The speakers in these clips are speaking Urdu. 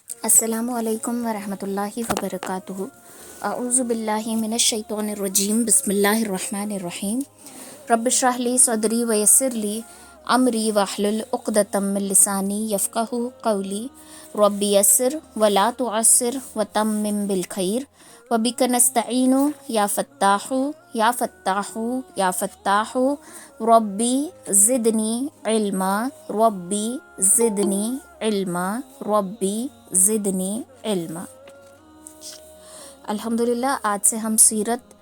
السلام علیکم ورحمۃ اللہ وبرکاتہ۔ اعوذ باللہ من الشیطان الرجیم، بسم اللہ الرحمن الرحیم۔ رب اشرح لی صدری ویسر لی امری واحلل عقدۃ من لسانی یفقہوا قولی۔ رب یسر ولا تعسر وتمم بالخیر وبک نستعین یا فتاح یا فتاح یا فتاح ربی زدنی علما ربی زدنی علما ربی زدنی علما۔ الحمدللہ آج سے ہم سیرت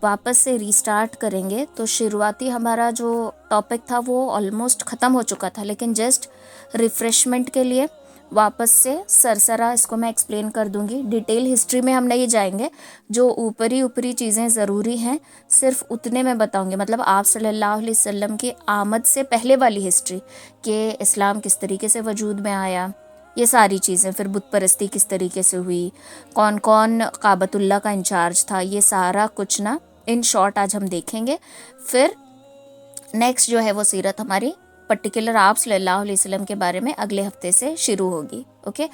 واپس سے ریسٹارٹ کریں گے۔ تو شروعاتی ہمارا جو ٹاپک تھا وہ آلموسٹ ختم ہو چکا تھا، لیکن جسٹ ریفریشمنٹ کے لیے واپس سے سرسرا اس کو میں ایکسپلین کر دوں گی۔ ڈیٹیل ہسٹری میں ہم نہیں جائیں گے، جو اوپری چیزیں ضروری ہیں صرف اتنے میں بتاؤں گی، مطلب آپ صلی اللہ علیہ وسلم کی آمد سے پہلے والی ہسٹری کہ اسلام کس طریقے سے وجود میں آیا، یہ ساری چیزیں، پھر بت پرستی کس طریقے سے ہوئی، کون کون کعبۃ اللہ کا انچارج تھا، یہ سارا کچھ نا ان شارٹ آج ہم دیکھیں گے۔ پھر نیکسٹ جو ہے وہ سیرت ہماری پرٹیکولر آپ صلی اللہ علیہ وسلم کے بارے میں اگلے ہفتے سے شروع ہوگی۔ اوکے،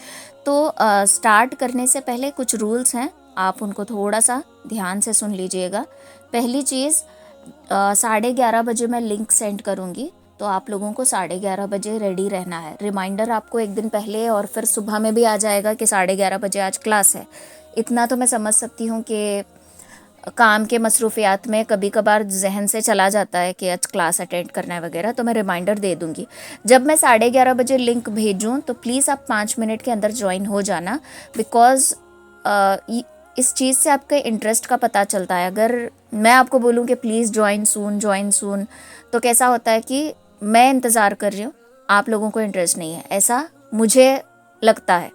تو سٹارٹ کرنے سے پہلے کچھ رولز ہیں، آپ ان کو تھوڑا سا دھیان سے سن لیجئے گا۔ پہلی چیز، 11:30 بجے میں لنک سینڈ کروں گی، تو آپ لوگوں کو 11:30 بجے ریڈی رہنا ہے۔ ریمائنڈر آپ کو ایک دن پہلے اور پھر صبح میں بھی آ جائے گا کہ 11:30 بجے آج کلاس ہے۔ اتنا تو میں سمجھ سکتی ہوں کہ کام کے مصروفیات میں کبھی کبھار ذہن سے چلا جاتا ہے کہ آج کلاس اٹینڈ کرنا ہے وغیرہ، تو میں ریمائنڈر دے دوں گی۔ جب میں 11:30 بجے لنک بھیجوں تو پلیز آپ 5 منٹ کے اندر جوائن ہو جانا، بیکاز اس چیز سے آپ کے انٹرسٹ کا پتہ چلتا ہے۔ اگر میں آپ کو بولوں کہ پلیز جوائن سون تو کیسا ہوتا ہے کہ میں انتظار کر رہی ہوں، آپ لوگوں کو انٹرسٹ نہیں ہے، ایسا مجھے لگتا ہے۔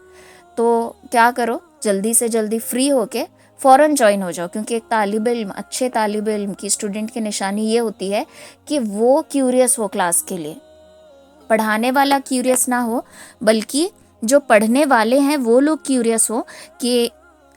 تو کیا کرو، جلدی سے جلدی فری ہو کے فوراً جوائن ہو جاؤ، کیونکہ ایک طالب علم، اچھے طالب علم کی، اسٹوڈنٹ کی نشانی یہ ہوتی ہے کہ وہ کیوریس ہو کلاس کے لیے، پڑھانے والا کیوریس نہ ہو بلکہ جو پڑھنے والے ہیں وہ لوگ کیوریس ہو کہ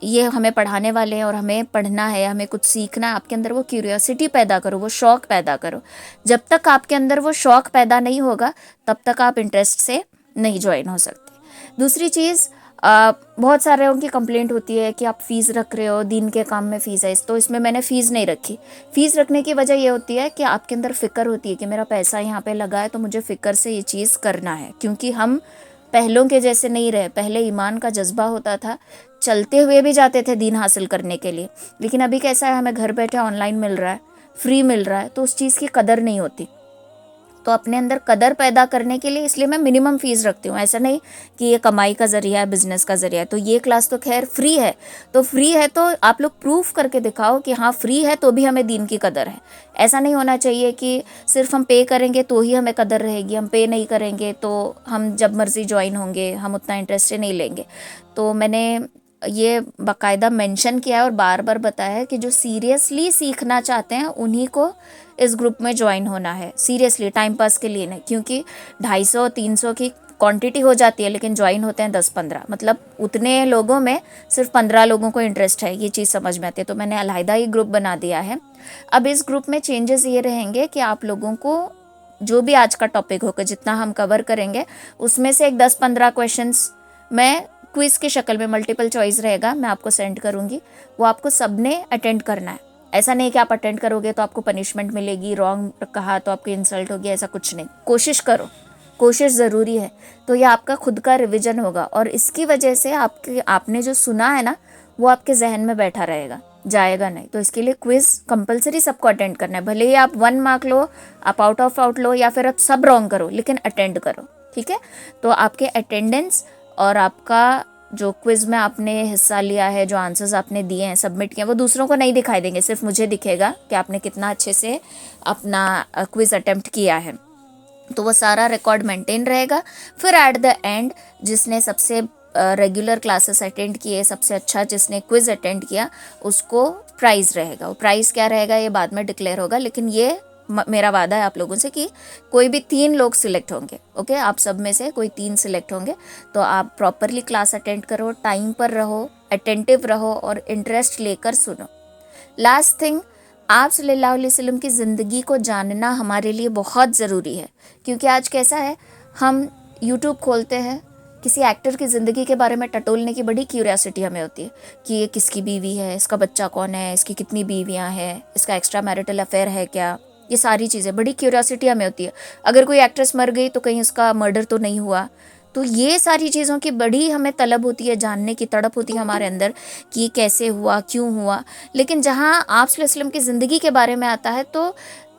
یہ ہمیں پڑھانے والے ہیں اور ہمیں پڑھنا ہے، ہمیں کچھ سیکھنا ہے۔ آپ کے اندر وہ کیوریوسٹی پیدا کرو، وہ شوق پیدا کرو۔ جب تک آپ کے اندر وہ شوق پیدا نہیں ہوگا تب تک آپ انٹرسٹ سے نہیں جوائن ہو سکتے۔ دوسری چیز، بہت سارے ان کی کمپلینٹ ہوتی ہے کہ آپ فیس رکھ رہے ہو، دین کے کام میں فیس ہے، تو اس میں نے فیس نہیں رکھی۔ فیس رکھنے کی وجہ یہ ہوتی ہے کہ آپ کے اندر فکر ہوتی ہے کہ میرا پیسہ یہاں پہ لگا ہے تو مجھے فکر سے یہ چیز کرنا ہے، کیونکہ ہم پہلوں کے جیسے نہیں رہے۔ پہلے ایمان کا جذبہ ہوتا تھا، چلتے ہوئے بھی جاتے تھے دین حاصل کرنے کے لیے، لیکن ابھی کیسا ہے، ہمیں گھر بیٹھے آن لائن مل رہا ہے، فری مل رہا ہے، تو اس چیز کی قدر نہیں ہوتی۔ تو اپنے اندر قدر پیدا کرنے کے لیے اس لیے میں منیمم فیس رکھتی ہوں، ایسا نہیں کہ یہ کمائی کا ذریعہ ہے، بزنس کا ذریعہ ہے۔ تو یہ کلاس تو خیر فری ہے، تو فری ہے تو آپ لوگ پروف کر کے دکھاؤ کہ ہاں فری ہے تو بھی ہمیں دین کی قدر ہے۔ ایسا نہیں ہونا چاہیے کہ صرف ہم پے کریں گے تو ہی ہمیں قدر رہے گی، ہم پے نہیں کریں گے تو ہم جب مرضی جوائن ہوں گے، ہم اتنا انٹرسٹ نہیں لیں گے۔ تو میں نے یہ باقاعدہ مینشن کیا ہے اور بار بار بتایا ہے کہ جو سیریسلی سیکھنا چاہتے ہیں انہی کو اس گروپ میں جوائن ہونا ہے، سیریسلی، ٹائم پاس کے لیے نہیں، کیونکہ 250-300 کی کوانٹٹی ہو جاتی ہے لیکن جوائن ہوتے ہیں 10-15، مطلب اتنے لوگوں میں صرف 15 لوگوں کو انٹرسٹ ہے، یہ چیز سمجھ میں آتی ہے۔ تو میں نے علیحدہ ہی گروپ بنا دیا ہے۔ اب اس گروپ میں چینجز یہ رہیں گے کہ آپ لوگوں کو جو بھی آج کا ٹاپک ہوگا، جتنا ہم کور کریں گے، اس میں سے ایک 10-15 کویشچنس میں کوئز کی شکل میں، ملٹیپل چوائس رہے گا، میں آپ کو سینڈ کروں گی، وہ آپ کو سب نے اٹینڈ کرنا ہے۔ ایسا نہیں کہ آپ اٹینڈ کرو گے تو آپ کو پنشمنٹ ملے گی، رانگ کہا تو آپ کی انسلٹ ہوگی، ایسا کچھ نہیں۔ کوشش کرو، کوشش ضروری ہے، تو یہ آپ کا خود کا ریویژن ہوگا، اور اس کی وجہ سے آپ نے جو سنا ہے نا وہ آپ کے ذہن میں بیٹھا رہے گا، جائے گا نہیں۔ تو اس کے لیے کوئز کمپلسری سب کو اٹینڈ کرنا ہے، بھلے ہی آپ 1 مارک لو، آپ آؤٹ آف آؤٹ لو، یا پھر آپ سب رانگ کرو، لیکن اٹینڈ کرو، ٹھیک ہے؟ تو آپ کے اٹینڈنس اور آپ کا جو کوئز میں آپ نے حصہ لیا ہے، جو آنسرز آپ نے دیے ہیں، سبمٹ کیے ہیں، وہ دوسروں کو نہیں دکھائی دیں گے، صرف مجھے دکھے گا کہ آپ نے کتنا اچھے سے اپنا کوئز اٹیمپٹ کیا ہے، تو وہ سارا ریکارڈ مینٹین رہے گا۔ پھر ایٹ دا اینڈ جس نے سب سے ریگولر کلاسز اٹینڈ کیے، سب سے اچھا جس نے کوئز اٹینڈ کیا، اس کو پرائز رہے گا۔ وہ پرائز کیا رہے گا یہ بعد میں ڈکلیئر ہوگا، لیکن یہ میرا وعدہ ہے آپ لوگوں سے کہ کوئی بھی 3 لوگ سلیکٹ ہوں گے، اوکے؟ آپ سب میں سے کوئی 3 سلیکٹ ہوں گے، تو آپ پراپرلی کلاس اٹینڈ کرو، ٹائم پر رہو، اٹینٹیو رہو اور انٹرسٹ لے کر سنو۔ لاسٹ تھنگ، آپ صلی اللہ علیہ وسلم کی زندگی کو جاننا ہمارے لیے بہت ضروری ہے، کیونکہ آج کیسا ہے، ہم یوٹیوب کھولتے ہیں، کسی ایکٹر کی زندگی کے بارے میں ٹٹولنے کی بڑی کیوریاسٹی ہمیں ہوتی ہے کہ یہ کس کی بیوی ہے، اس کا بچہ کون ہے، اس کی کتنی بیویاں ہیں، اس کا ایکسٹرا میرٹل افیئر ہے کیا، یہ ساری چیزیں بڑی کیوریاسٹی ہمیں ہوتی ہے. اگر کوئی ایکٹریس مر گئی تو کہیں اس کا مرڈر تو نہیں ہوا. تو یہ ساری چیزوں کی بڑی ہمیں طلب ہوتی ہے، جاننے کی تڑپ ہوتی ہے ہمارے اندر کہ یہ کیسے ہوا، کیوں ہوا. لیکن جہاں آپ صلی اللہ علیہ وسلم کی زندگی کے بارے میں آتا ہے تو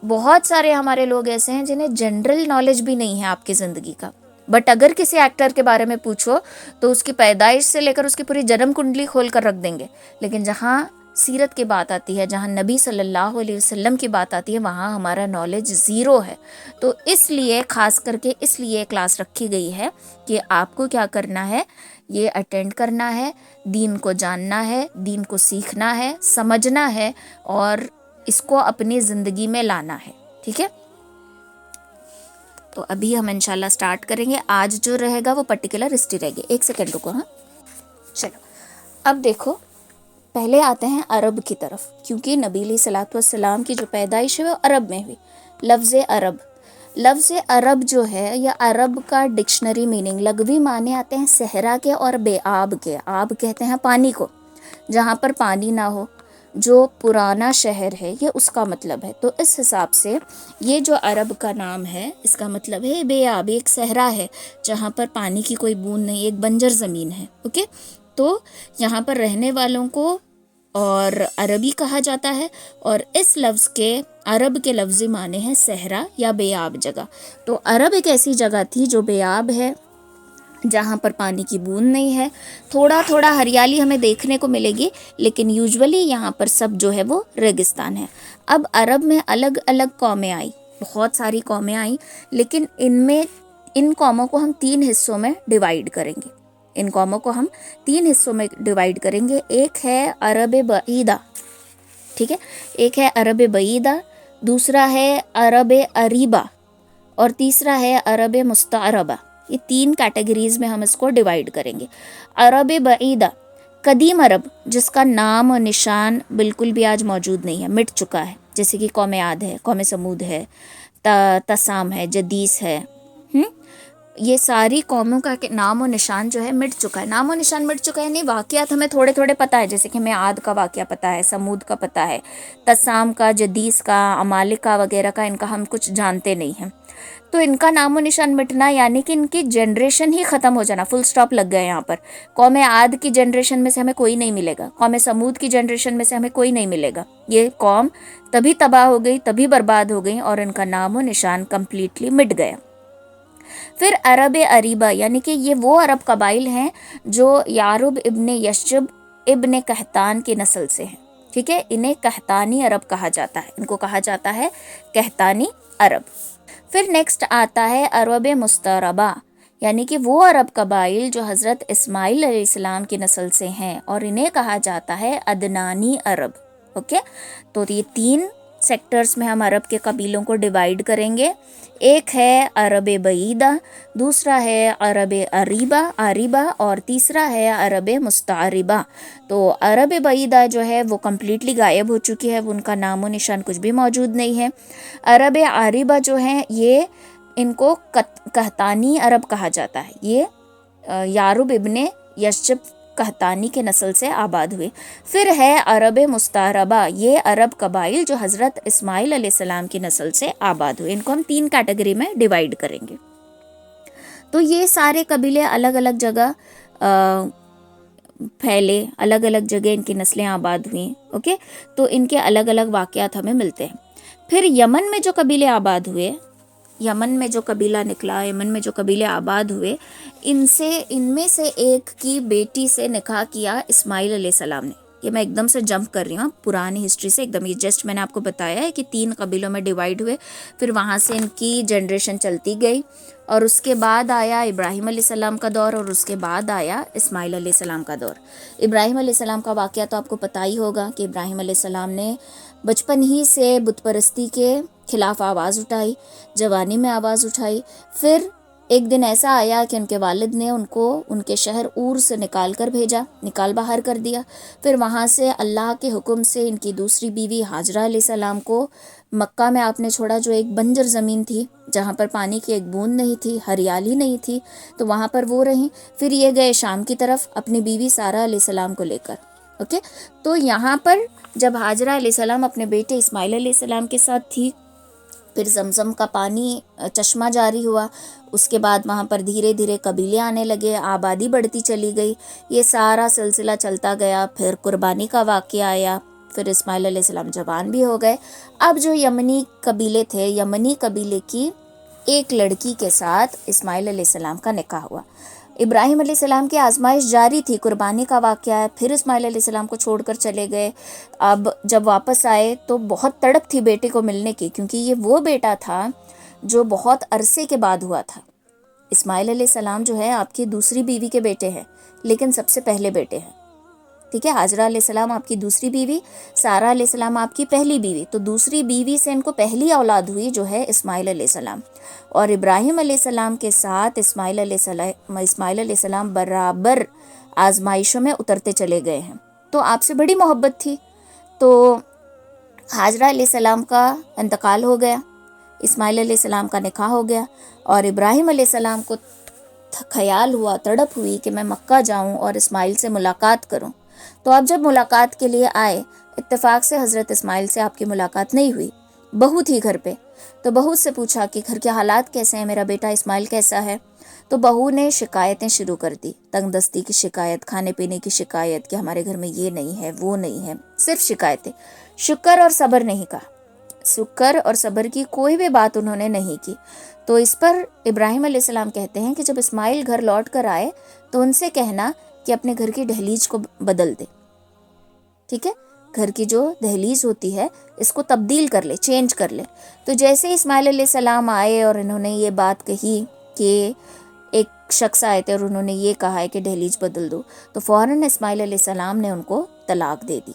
بہت سارے ہمارے لوگ ایسے ہیں جنہیں جنرل نالج بھی نہیں ہے آپ کی زندگی کا. بٹ اگر کسی ایکٹر کے بارے میں پوچھو تو اس کی پیدائش سے لے کر اس کی پوری جنم کنڈلی کھول کر رکھ دیں گے. لیکن جہاں سیرت کی بات آتی ہے، جہاں نبی صلی اللہ علیہ وسلم کی بات آتی ہے، وہاں ہمارا نالج زیرو ہے. تو اس لیے خاص کر کے اس لیے کلاس رکھی گئی ہے کہ آپ کو کیا کرنا ہے، یہ اٹینڈ کرنا ہے، دین کو جاننا ہے، دین کو سیکھنا ہے، سمجھنا ہے اور اس کو اپنی زندگی میں لانا ہے. ٹھیک ہے، تو ابھی ہم انشاءاللہ سٹارٹ کریں گے. آج جو رہے گا وہ پرٹیکولر ہسٹری رہے گی. ایک سیکنڈ رکو. ہاں چلو، اب دیکھو پہلے آتے ہیں عرب کی طرف، کیونکہ نبی علیہ الصلوۃ والسلام کی جو پیدائش ہے وہ عرب میں ہوئی. لفظ عرب جو ہے یا عرب کا ڈکشنری میننگ لغوی معنی آتے ہیں صحرا کے اور بے آب کے. آب کہتے ہیں پانی کو، جہاں پر پانی نہ ہو، جو پرانا شہر ہے، یہ اس کا مطلب ہے. تو اس حساب سے یہ جو عرب کا نام ہے اس کا مطلب ہے بے آب، ایک صحرا ہے جہاں پر پانی کی کوئی بوند نہیں، ایک بنجر زمین ہے. اوکے، تو یہاں پر رہنے والوں کو اور عربی کہا جاتا ہے، اور اس لفظ کے عرب کے لفظی معنی ہے صحرا یا بے آب جگہ. تو عرب ایک ایسی جگہ تھی جو بے آب ہے، جہاں پر پانی کی بوند نہیں ہے. تھوڑا تھوڑا ہریالی ہمیں دیکھنے کو ملے گی، لیکن یوزولی یہاں پر سب جو ہے وہ ریگستان ہے. اب عرب میں الگ الگ قومیں آئیں، بہت ساری قومیں آئیں، لیکن ان قوموں کو ہم 3 حصوں میں ڈیوائیڈ کریں گے. ایک ہے عرب بعیدہ، ٹھیک ہے، ایک ہے عرب بعیدہ، دوسرا ہے عرب عریبہ، اور تیسرا ہے عرب مستعربہ. یہ 3 کیٹیگریز میں ہم اس کو ڈیوائیڈ کریں گے. عرب بعیدہ، قدیم عرب، جس کا نام و نشان بالکل بھی آج موجود نہیں ہے، مٹ چکا ہے، جیسے کہ قوم عاد ہے، قوم سمود ہے، تسام ہے، جدیس ہے. یہ ساری قوموں کا نام و نشان جو ہے مٹ چکا ہے. نام و نشان مٹ چکا ہے، نہیں واقعات ہمیں تھوڑے تھوڑے پتہ ہے، جیسے کہ ہمیں عاد کا واقعہ پتہ ہے، سمود کا پتہ ہے، تسام کا، جدیس کا، عمالقہ وغیرہ کا، ان کا ہم کچھ جانتے نہیں ہیں. تو ان کا نام و نشان مٹنا یعنی کہ ان کی جنریشن ہی ختم ہو جانا، فل سٹاپ لگ گئے یہاں پر. قوم عاد کی جنریشن میں سے ہمیں کوئی نہیں ملے گا، قوم سمود کی جنریشن میں سے ہمیں کوئی نہیں ملے گا. یہ قوم تبھی تباہ ہو گئی، تبھی برباد ہو گئی، اور ان کا نام و نشان کمپلیٹلی مٹ گیا. پھر عرب عریبہ، یعنی کہ یہ وہ عرب قبائل ہیں جو یارب ابن یشب ابن قحطان کی نسل سے ہیں. ٹھیک ہے، انہیں قحطانی عرب کہا جاتا ہے، ان کو کہا جاتا ہے قحطانی عرب. پھر نیکسٹ آتا ہے عرب مستعربہ، یعنی کہ وہ عرب قبائل جو حضرت اسماعیل علیہ السلام کی نسل سے ہیں، اور انہیں کہا جاتا ہے عدنانی عرب. اوکے، تو یہ 3 سیکٹرز میں ہم عرب کے قبیلوں کو ڈیوائیڈ کریں گے. ایک ہے عرب بعیدہ، دوسرا ہے عرب عریبہ، اور تیسرا ہے عرب مستعربہ. تو عرب بعیدہ جو ہے وہ کمپلیٹلی غائب ہو چکی ہے، ان کا نام و نشان کچھ بھی موجود نہیں ہے. عرب عریبہ جو ہیں یہ ان کو قحطانی عرب کہا جاتا ہے، یہ یارب ابن یشب قحطانی کے نسل سے آباد ہوئے. پھر ہے عرب مستعربہ، یہ عرب قبائل جو حضرت اسماعیل علیہ السلام کی نسل سے آباد ہوئے. ان کو ہم 3 کیٹیگری میں ڈیوائیڈ کریں گے. تو یہ سارے قبیلے الگ الگ جگہ پھیلے، الگ الگ جگہ ان کی نسلیں آباد ہوئیں. اوکے، تو ان کے الگ الگ واقعات ہمیں ملتے ہیں. پھر یمن میں جو قبیلے آباد ہوئے، یمن میں جو قبیلہ نکلا، یمن میں جو قبیلے آباد ہوئے، ان میں سے ایک کی بیٹی سے نکاح کیا اسماعیل علیہ السلام نے. یہ میں ایک دم سے جمپ کر رہی ہوں پرانی ہسٹری سے ایک دم، یہ جسٹ میں نے آپ کو بتایا ہے کہ 3 قبیلوں میں ڈیوائیڈ ہوئے، پھر وہاں سے ان کی جنریشن چلتی گئی، اور اس کے بعد آیا ابراہیم علیہ السلام کا دور، اور اس کے بعد آیا اسماعیل علیہ السلام کا دور. ابراہیم علیہ السلام کا واقعہ تو آپ کو پتہ ہی ہوگا کہ ابراہیم علیہ السلام نے بچپن ہی سے بت پرستی کے خلاف آواز اٹھائی، جوانی میں آواز اٹھائی، پھر ایک دن ایسا آیا کہ ان کے والد نے ان کو ان کے شہر اور سے نکال باہر کر دیا. پھر وہاں سے اللہ کے حکم سے ان کی دوسری بیوی ہاجرہ علیہ السلام کو مکہ میں آپ نے چھوڑا، جو ایک بنجر زمین تھی جہاں پر پانی کی ایک بوند نہیں تھی، ہریالی نہیں تھی، تو وہاں پر وہ رہیں. پھر یہ گئے شام کی طرف اپنی بیوی سارہ علیہ السلام کو لے کر. اوکے، تو یہاں پر جب ہاجرہ علیہ السلام اپنے بیٹے اسماعیل علیہ السلام کے ساتھ تھی، پھر زمزم کا پانی چشمہ جاری ہوا. اس کے بعد وہاں پر دھیرے دھیرے قبیلے آنے لگے، آبادی بڑھتی چلی گئی. یہ سارا سلسلہ چلتا گیا. پھر قربانی کا واقعہ آیا. پھر اسماعیل علیہ السلام جوان بھی ہو گئے. اب جو یمنی قبیلے تھے، یمنی قبیلے کی ایک لڑکی کے ساتھ اسماعیل علیہ السلام کا نکاح ہوا. ابراہیم علیہ السلام کی آزمائش جاری تھی، قربانی کا واقعہ ہے. پھر اسماعیل علیہ السلام کو چھوڑ کر چلے گئے. اب جب واپس آئے تو بہت تڑپ تھی بیٹے کو ملنے کی، کیونکہ یہ وہ بیٹا تھا جو بہت عرصے کے بعد ہوا تھا. اسماعیل علیہ السلام جو ہے آپ کی دوسری بیوی کے بیٹے ہیں، لیکن سب سے پہلے بیٹے ہیں. ٹھیک ہے، ہاجرہ علیہ السلام آپ کی دوسری بیوی، سارہ علیہ السلام آپ کی پہلی بیوی. تو دوسری بیوی سے ان کو پہلی اولاد ہوئی جو ہے اسماعیل علیہ السلام. اور ابراہیم علیہ السلام کے ساتھ اسماعیل علیہ السلام برابر آزمائشوں میں اترتے چلے گئے ہیں. تو آپ سے بڑی محبت تھی. تو ہاجرہ علیہ السلام کا انتقال ہو گیا، اسماعیل علیہ السلام کا نکاح ہو گیا، اور ابراہیم علیہ السلام کو خیال ہوا، تڑپ ہوئی کہ میں مکہ جاؤں اور اسماعیل سے ملاقات کروں. تو آپ جب ملاقات کے لیے آئے، اتفاق سے حضرت اسماعیل سے آپ کی ملاقات نہیں ہوئی. بہو تھی گھر پہ، تو بہو سے پوچھا کہ گھر کے حالات کیسے ہیں، میرا بیٹا اسماعیل کیسا ہے. تو بہو نے شکایتیں شروع کر دی، تنگ دستی کی شکایت، کھانے پینے کی شکایت کہ ہمارے گھر میں یہ نہیں ہے وہ نہیں ہے، صرف شکایتیں. شکر اور صبر نہیں کہا، شکر اور صبر کی کوئی بھی بات انہوں نے نہیں کی. تو اس پر ابراہیم علیہ السلام کہتے ہیں کہ جب اسماعیل گھر لوٹ کر آئے تو ان سے کہنا کہ اپنے گھر کی دہلیز کو بدل دے. ٹھیک ہے، گھر کی جو دہلیز ہوتی ہے اس کو تبدیل کر لے، چینج کر لے. تو جیسے ہی اسماعیل علیہ السلام آئے اور انہوں نے یہ بات کہی کہ ایک شخص آئے تھے اور انہوں نے یہ کہا ہے کہ دہلیز بدل دو، تو فوراً اسماعیل علیہ السلام نے ان کو طلاق دے دی.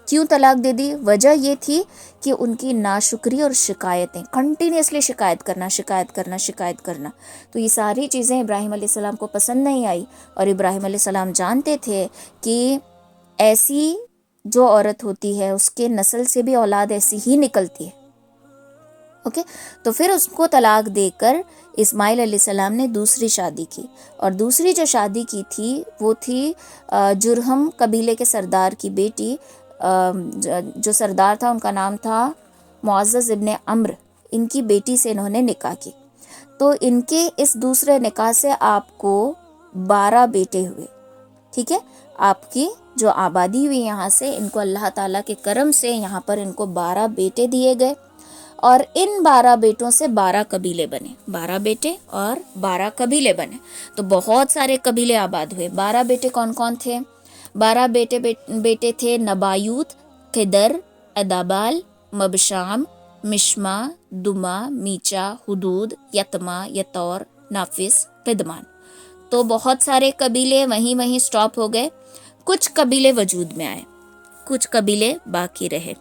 کیوں طلاق دے دی؟ وجہ یہ تھی کہ ان کی ناشکری اور شکایتیں، کنٹینیوسلی شکایت کرنا. تو یہ ساری چیزیں ابراہیم علیہ السلام کو پسند نہیں آئی، اور ابراہیم علیہ السلام جانتے تھے کہ ایسی جو عورت ہوتی ہے اس کے نسل سے بھی اولاد ایسی ہی نکلتی ہے. اوکے، تو پھر اس کو طلاق دے کر اسماعیل علیہ السلام نے دوسری شادی کی. اور دوسری جو شادی کی تھی وہ تھی جرہم قبیلے کے سردار کی بیٹی. جو سردار تھا ان کا نام تھا معزز ابن عمرو. ان کی بیٹی سے انہوں نے نکاح کی. تو ان کے اس دوسرے نکاح سے آپ کو 12 بیٹے ہوئے. ٹھیک ہے، آپ کی جو آبادی ہوئی یہاں سے، ان کو اللہ تعالیٰ کے کرم سے یہاں پر ان کو 12 بیٹے دیے گئے، اور ان 12 بیٹوں سے 12 قبیلے بنے. 12 بیٹے اور 12 قبیلے بنے، تو بہت سارے قبیلے آباد ہوئے. 12 بیٹے کون کون تھے؟ 12 بیٹے تھے نبایوت، قدر، ادابال، مبشام، مشما، دما، میچا، حدود، یتما، یتور، نافس، قدمان. تو بہت سارے قبیلے وہیں سٹاپ ہو گئے. کچھ قبیلے وجود میں آئے، کچھ قبیلے باقی رہے.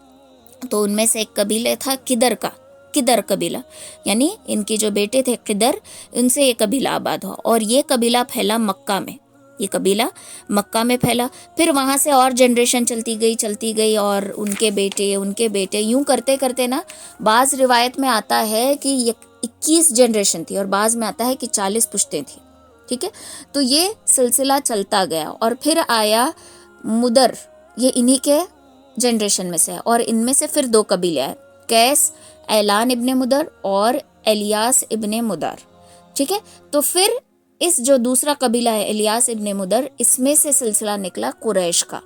تو ان میں سے ایک قبیلہ تھا قدر قبیلہ، یعنی ان کے جو بیٹے تھے قدر، ان سے یہ قبیلہ آباد ہوا. اور یہ قبیلہ پھیلا مکہ میں، پھیلا. پھر وہاں سے اور جنریشن چلتی گئی اور ان کے بیٹے یوں کرتے کرتے نا، بعض روایت میں آتا ہے کہ 21 جنریشن تھی، اور بعض میں آتا ہے کہ 40 پشتیں تھیں. ٹھیک ہے، تو یہ سلسلہ چلتا گیا. اور پھر آیا مدر، یہ انہی کے جنریشن میں سے ہے، اور ان میں سے پھر 2 قبیلے آئے، قیس اعلان ابن مدر اور الیاس ابن مدر. ٹھیک ہے، تو پھر اس جو دوسرا قبیلہ ہے الیاس ابن مدر، اس میں سے سلسلہ نکلا قریش کا.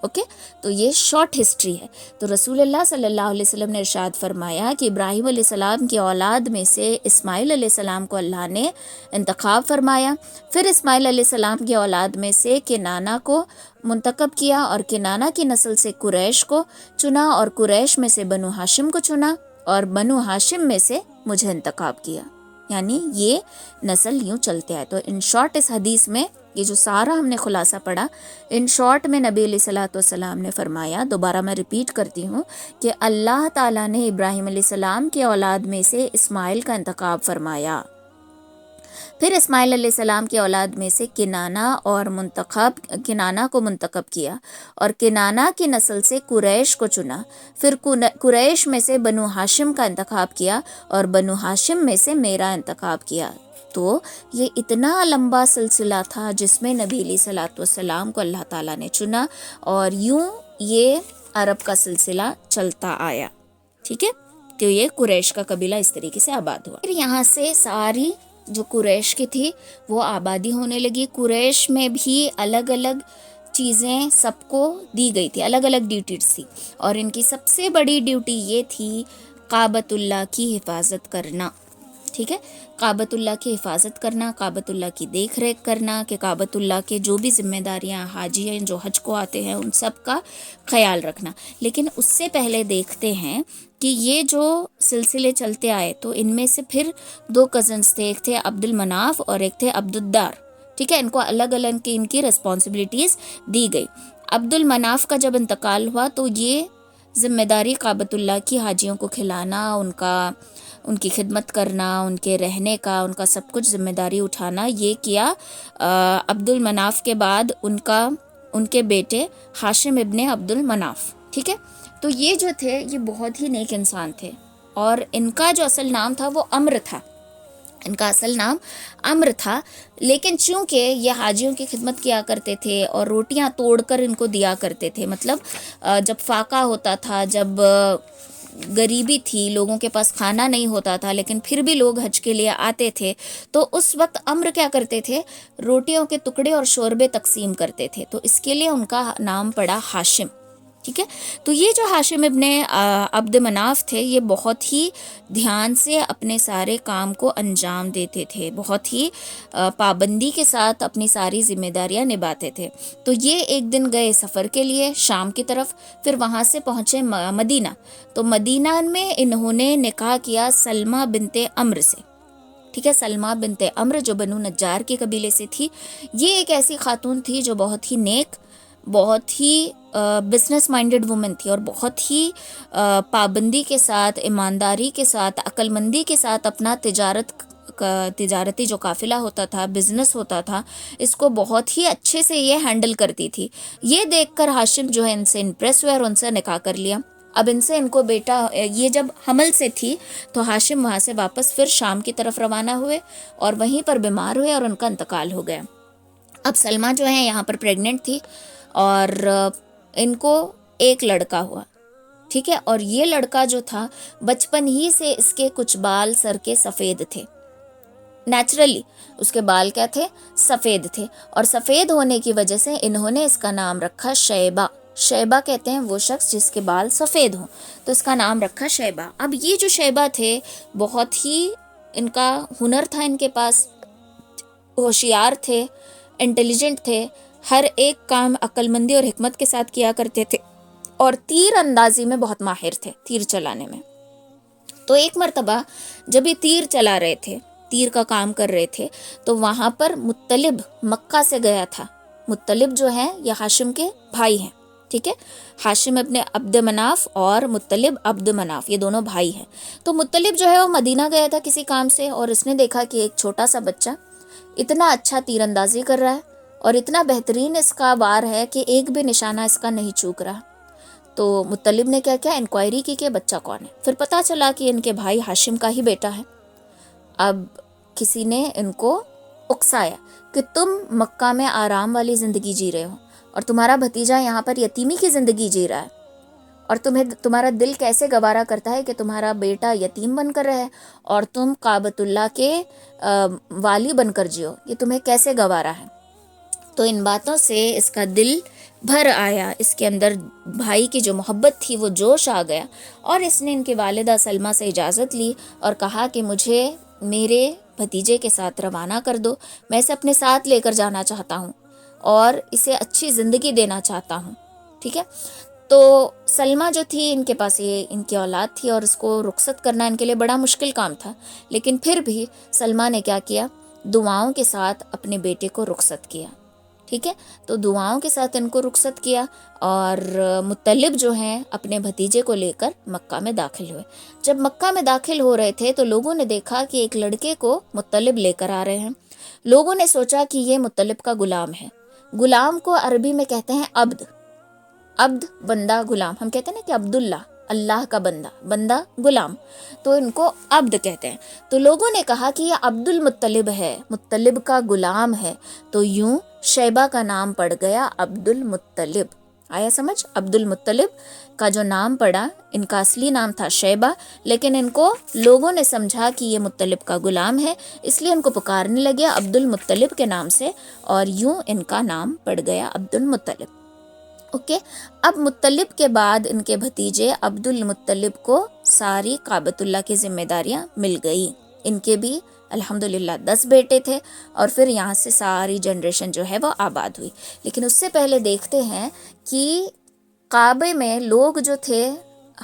اوکے، تو یہ شارٹ ہسٹری ہے. تو رسول اللہ صلی اللہ علیہ وسلم نے ارشاد فرمایا کہ ابراہیم علیہ السلام کی اولاد میں سے اسماعیل علیہ السلام کو اللہ نے انتخاب فرمایا. پھر اسماعیل علیہ السلام کی اولاد میں سے کنانہ کو منتخب کیا، اور کنانہ کی نسل سے قریش کو چنا، اور قریش میں سے بنو ہاشم کو چنا، اور بنو ہاشم میں سے مجھے انتخاب کیا. یعنی یہ نسل یوں چلتے آئے. تو ان شارٹ اس حدیث میں یہ جو سارا ہم نے خلاصہ پڑھا، ان شارٹ میں نبی علیہ الصلوۃ والسلام نے فرمایا، دوبارہ میں ریپیٹ کرتی ہوں، کہ اللہ تعالیٰ نے ابراہیم علیہ السلام کے اولاد میں سے اسماعیل کا انتخاب فرمایا. پھر اسماعیل علیہ السلام کی اولاد میں سے کنانہ کو منتخب کیا اور کنانہ کی نسل سے قریش کو چنا، پھر قریش میں سے بنو ہاشم کا انتخاب کیا اور بنو ہاشم میں سے میرا انتخاب کیا۔ تو یہ اتنا لمبا سلسلہ تھا جس میں نبی علیہ الصلوۃ والسلام کو اللہ تعالیٰ نے چنا، اور یوں یہ عرب کا سلسلہ چلتا آیا، ٹھیک ہے۔ تو یہ قریش کا قبیلہ اس طریقے سے آباد ہوا۔ پھر یہاں سے ساری جو قریش کی تھی وہ آبادی ہونے لگی۔ قریش میں بھی الگ الگ چیزیں سب کو دی گئی تھی، الگ الگ ڈیوٹیز تھی، اور ان کی سب سے بڑی ڈیوٹی یہ تھی کعبۃ اللہ کی حفاظت کرنا، ٹھیک ہے۔ کعبۃ اللہ کی حفاظت کرنا، کعبۃ اللہ کی دیکھ ریکھ کرنا، کہ کعبۃ اللہ کے جو بھی ذمہ داریاں حاجی ہیں جو حج کو آتے ہیں ان سب کا خیال رکھنا۔ لیکن اس سے پہلے دیکھتے ہیں کہ یہ جو سلسلے چلتے آئے تو ان میں سے پھر 2 کزنس تھے، ایک تھے عبد المناف اور ایک تھے عبد الدار، ٹھیک ہے۔ ان کو الگ الگ ان کی رسپانسبلٹیز دی گئی۔ عبد المناف کا جب انتقال ہوا تو یہ ذمہ داری کعبۃ اللہ کی حاجیوں کو کھلانا، ان کی خدمت کرنا، ان کے رہنے کا، ان کا سب کچھ ذمہ داری اٹھانا، یہ کیا عبد المناف کے بعد ان کے بیٹے ہاشم ابن عبد المناف، ٹھیک ہے۔ تو یہ جو تھے یہ بہت ہی نیک انسان تھے، اور ان کا جو اصل نام تھا وہ عمرو تھا، ان کا اصل نام عمرو تھا۔ لیکن چونکہ یہ حاجیوں کی خدمت کیا کرتے تھے اور روٹیاں توڑ کر ان کو دیا کرتے تھے، مطلب جب فاقہ ہوتا تھا، جب غریبی تھی، لوگوں کے پاس کھانا نہیں ہوتا تھا، لیکن پھر بھی لوگ حج کے لیے آتے تھے، تو اس وقت عمرو کیا کرتے تھے، روٹیوں کے ٹکڑے اور شوربے تقسیم کرتے تھے، تو اس کے لیے ان کا نام پڑا ہاشم، ٹھیک ہے۔ تو یہ جو ہاشم ابن عبد مناف تھے یہ بہت ہی دھیان سے اپنے سارے کام کو انجام دیتے تھے، بہت ہی پابندی کے ساتھ اپنی ساری ذمہ داریاں نبھاتے تھے۔ تو یہ ایک دن گئے سفر کے لیے شام کی طرف، پھر وہاں سے پہنچے مدینہ، تو مدینہ میں انہوں نے نکاح کیا سلمہ بنت عمرو سے، ٹھیک ہے۔ سلمہ بنت عمرو جو بنو نجار کے قبیلے سے تھی، یہ ایک ایسی خاتون تھی جو بہت ہی نیک، بہت ہی بزنس مائنڈڈ وومن تھی، اور بہت ہی پابندی کے ساتھ، ایمانداری کے ساتھ، عقل مندی کے ساتھ اپنا تجارتی جو قافلہ ہوتا تھا، بزنس ہوتا تھا، اس کو بہت ہی اچھے سے یہ ہینڈل کرتی تھی۔ یہ دیکھ کر ہاشم جو ہے ان سے امپریس ہوئے اور ان سے نکاح کر لیا۔ اب ان سے ان کو بیٹا، یہ جب حمل سے تھی تو ہاشم وہاں سے واپس پھر شام کی طرف روانہ ہوئے اور وہیں پر بیمار ہوئے اور ان کا انتقال ہو گیا۔ اب سلمہ جو ہے یہاں پر پریگننٹ تھی، اور ان کو ایک لڑکا ہوا، ٹھیک ہے۔ اور یہ لڑکا جو تھا بچپن ہی سے اس کے کچھ بال سر کے سفید تھے، نیچرلی اس کے بال کیا تھے، سفید تھے، اور سفید ہونے کی وجہ سے انہوں نے اس کا نام رکھا شیبہ۔ شیبہ کہتے ہیں وہ شخص جس کے بال سفید ہوں، تو اس کا نام رکھا شیبہ۔ اب یہ جو شیبہ تھے بہت ہی ان کا ہنر تھا، ان کے پاس ہوشیار تھے، انٹیلیجنٹ تھے، ہر ایک کام عقل مندی اور حکمت کے ساتھ کیا کرتے تھے، اور تیر اندازی میں بہت ماہر تھے، تیر چلانے میں۔ تو ایک مرتبہ جب یہ تیر چلا رہے تھے، تیر کا کام کر رہے تھے، تو وہاں پر مطلب مکہ سے گیا تھا۔ مطلب جو ہے یہ ہاشم کے بھائی ہیں، ٹھیک ہے۔ ہاشم ابن عبد مناف اور مطلب عبد مناف یہ دونوں بھائی ہیں۔ تو مطلب جو ہے وہ مدینہ گیا تھا کسی کام سے، اور اس نے دیکھا کہ ایک چھوٹا سا بچہ اتنا اچھا تیر اندازی کر رہا ہے اور اتنا بہترین اس کا وار ہے کہ ایک بھی نشانہ اس کا نہیں چوک رہا۔ تو مطلب نے کیا انکوائری کی کہ بچہ کون ہے، پھر پتہ چلا کہ ان کے بھائی ہاشم کا ہی بیٹا ہے۔ اب کسی نے ان کو اکسایا کہ تم مکہ میں آرام والی زندگی جی رہے ہو، اور تمہارا بھتیجا یہاں پر یتیمی کی زندگی جی رہا ہے، اور تمہارا دل کیسے گوارا کرتا ہے کہ تمہارا بیٹا یتیم بن کر رہے اور تم کعبۃ اللہ کے والی بن کر جیو، یہ تمہیں کیسے گوارا ہے۔ تو ان باتوں سے اس کا دل بھر آیا، اس کے اندر بھائی کی جو محبت تھی وہ جوش آ گیا، اور اس نے ان کی والدہ سلمہ سے اجازت لی اور کہا کہ مجھے میرے بھتیجے کے ساتھ روانہ کر دو، میں اسے اپنے ساتھ لے کر جانا چاہتا ہوں اور اسے اچھی زندگی دینا چاہتا ہوں، ٹھیک ہے۔ تو سلمہ جو تھی ان کے پاس یہ ان کی اولاد تھی، اور اس کو رخصت کرنا ان کے لیے بڑا مشکل کام تھا، لیکن پھر بھی سلمہ نے کیا کیا، دعاؤں کے ساتھ اپنے بیٹے کو رخصت کیا، ٹھیک ہے، تو دعاؤں کے ساتھ ان کو رخصت کیا، اور مطلب جو ہیں اپنے بھتیجے کو لے کر مکہ میں داخل ہوئے۔ جب مکہ میں داخل ہو رہے تھے تو لوگوں نے دیکھا کہ ایک لڑکے کو مطلب لے کر آ رہے ہیں۔ لوگوں نے سوچا کہ یہ مطلب کا غلام ہے۔ غلام کو عربی میں کہتے ہیں عبد، عبد بندہ، غلام ہم کہتے ہیں نا کہ عبداللہ، اللہ کا بندہ، بندہ غلام، تو ان کو عبد کہتے ہیں۔ تو لوگوں نے کہا کہ یہ عبد المطلب ہے، مطلب کا غلام ہے، تو یوں شیبہ کا نام پڑ گیا عبد المطلب۔ آیا سمجھ؟ عبد المطلب کا جو نام پڑا، ان کا اصلی نام تھا شیبہ، لیکن ان کو لوگوں نے سمجھا کہ یہ مطلب کا غلام ہے، اس لیے ان کو پکارنے لگے عبد المطلب کے نام سے، اور یوں ان کا نام پڑ گیا عبد المطلب۔ اوکے، اب مطلب کے بعد ان کے بھتیجے عبد المطلب کو ساری کعبۃ اللہ کی ذمہ داریاں مل گئی۔ ان کے بھی الحمدللہ 10 بیٹے تھے، اور پھر یہاں سے ساری جنریشن جو ہے وہ آباد ہوئی۔ لیکن اس سے پہلے دیکھتے ہیں کہ کعبے میں لوگ جو تھے،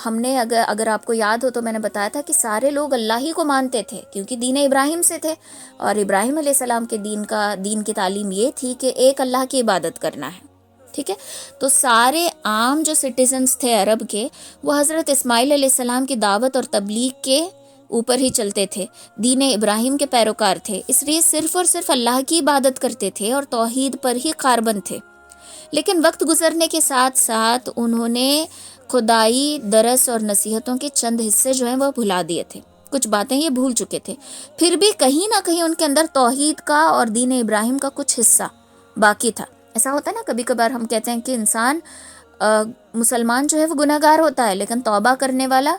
ہم نے اگر آپ کو یاد ہو تو میں نے بتایا تھا کہ سارے لوگ اللہ ہی کو مانتے تھے، کیونکہ دین ابراہیم سے تھے، اور ابراہیم علیہ السلام کے دین کی تعلیم یہ تھی کہ ایک اللہ کی عبادت کرنا ہے، ٹھیک ہے۔ تو سارے عام جو سٹیزنز تھے عرب کے، وہ حضرت اسماعیل علیہ السلام کی دعوت اور تبلیغ کے اوپر ہی چلتے تھے، دین ابراہیم کے پیروکار تھے، اس لیے صرف اور صرف اللہ کی عبادت کرتے تھے اور توحید پر ہی کاربند تھے۔ لیکن وقت گزرنے کے ساتھ ساتھ انہوں نے خدائی درس اور نصیحتوں کے چند حصے جو ہیں وہ بھلا دیے تھے، کچھ باتیں یہ بھول چکے تھے، پھر بھی کہیں نہ کہیں ان کے اندر توحید کا اور دین ابراہیم کا کچھ حصہ باقی تھا۔ ایسا ہوتا ہے نا، کبھی کبھار ہم کہتے ہیں کہ انسان مسلمان جو ہے وہ گناہ گار ہوتا ہے، لیکن توبہ کرنے والا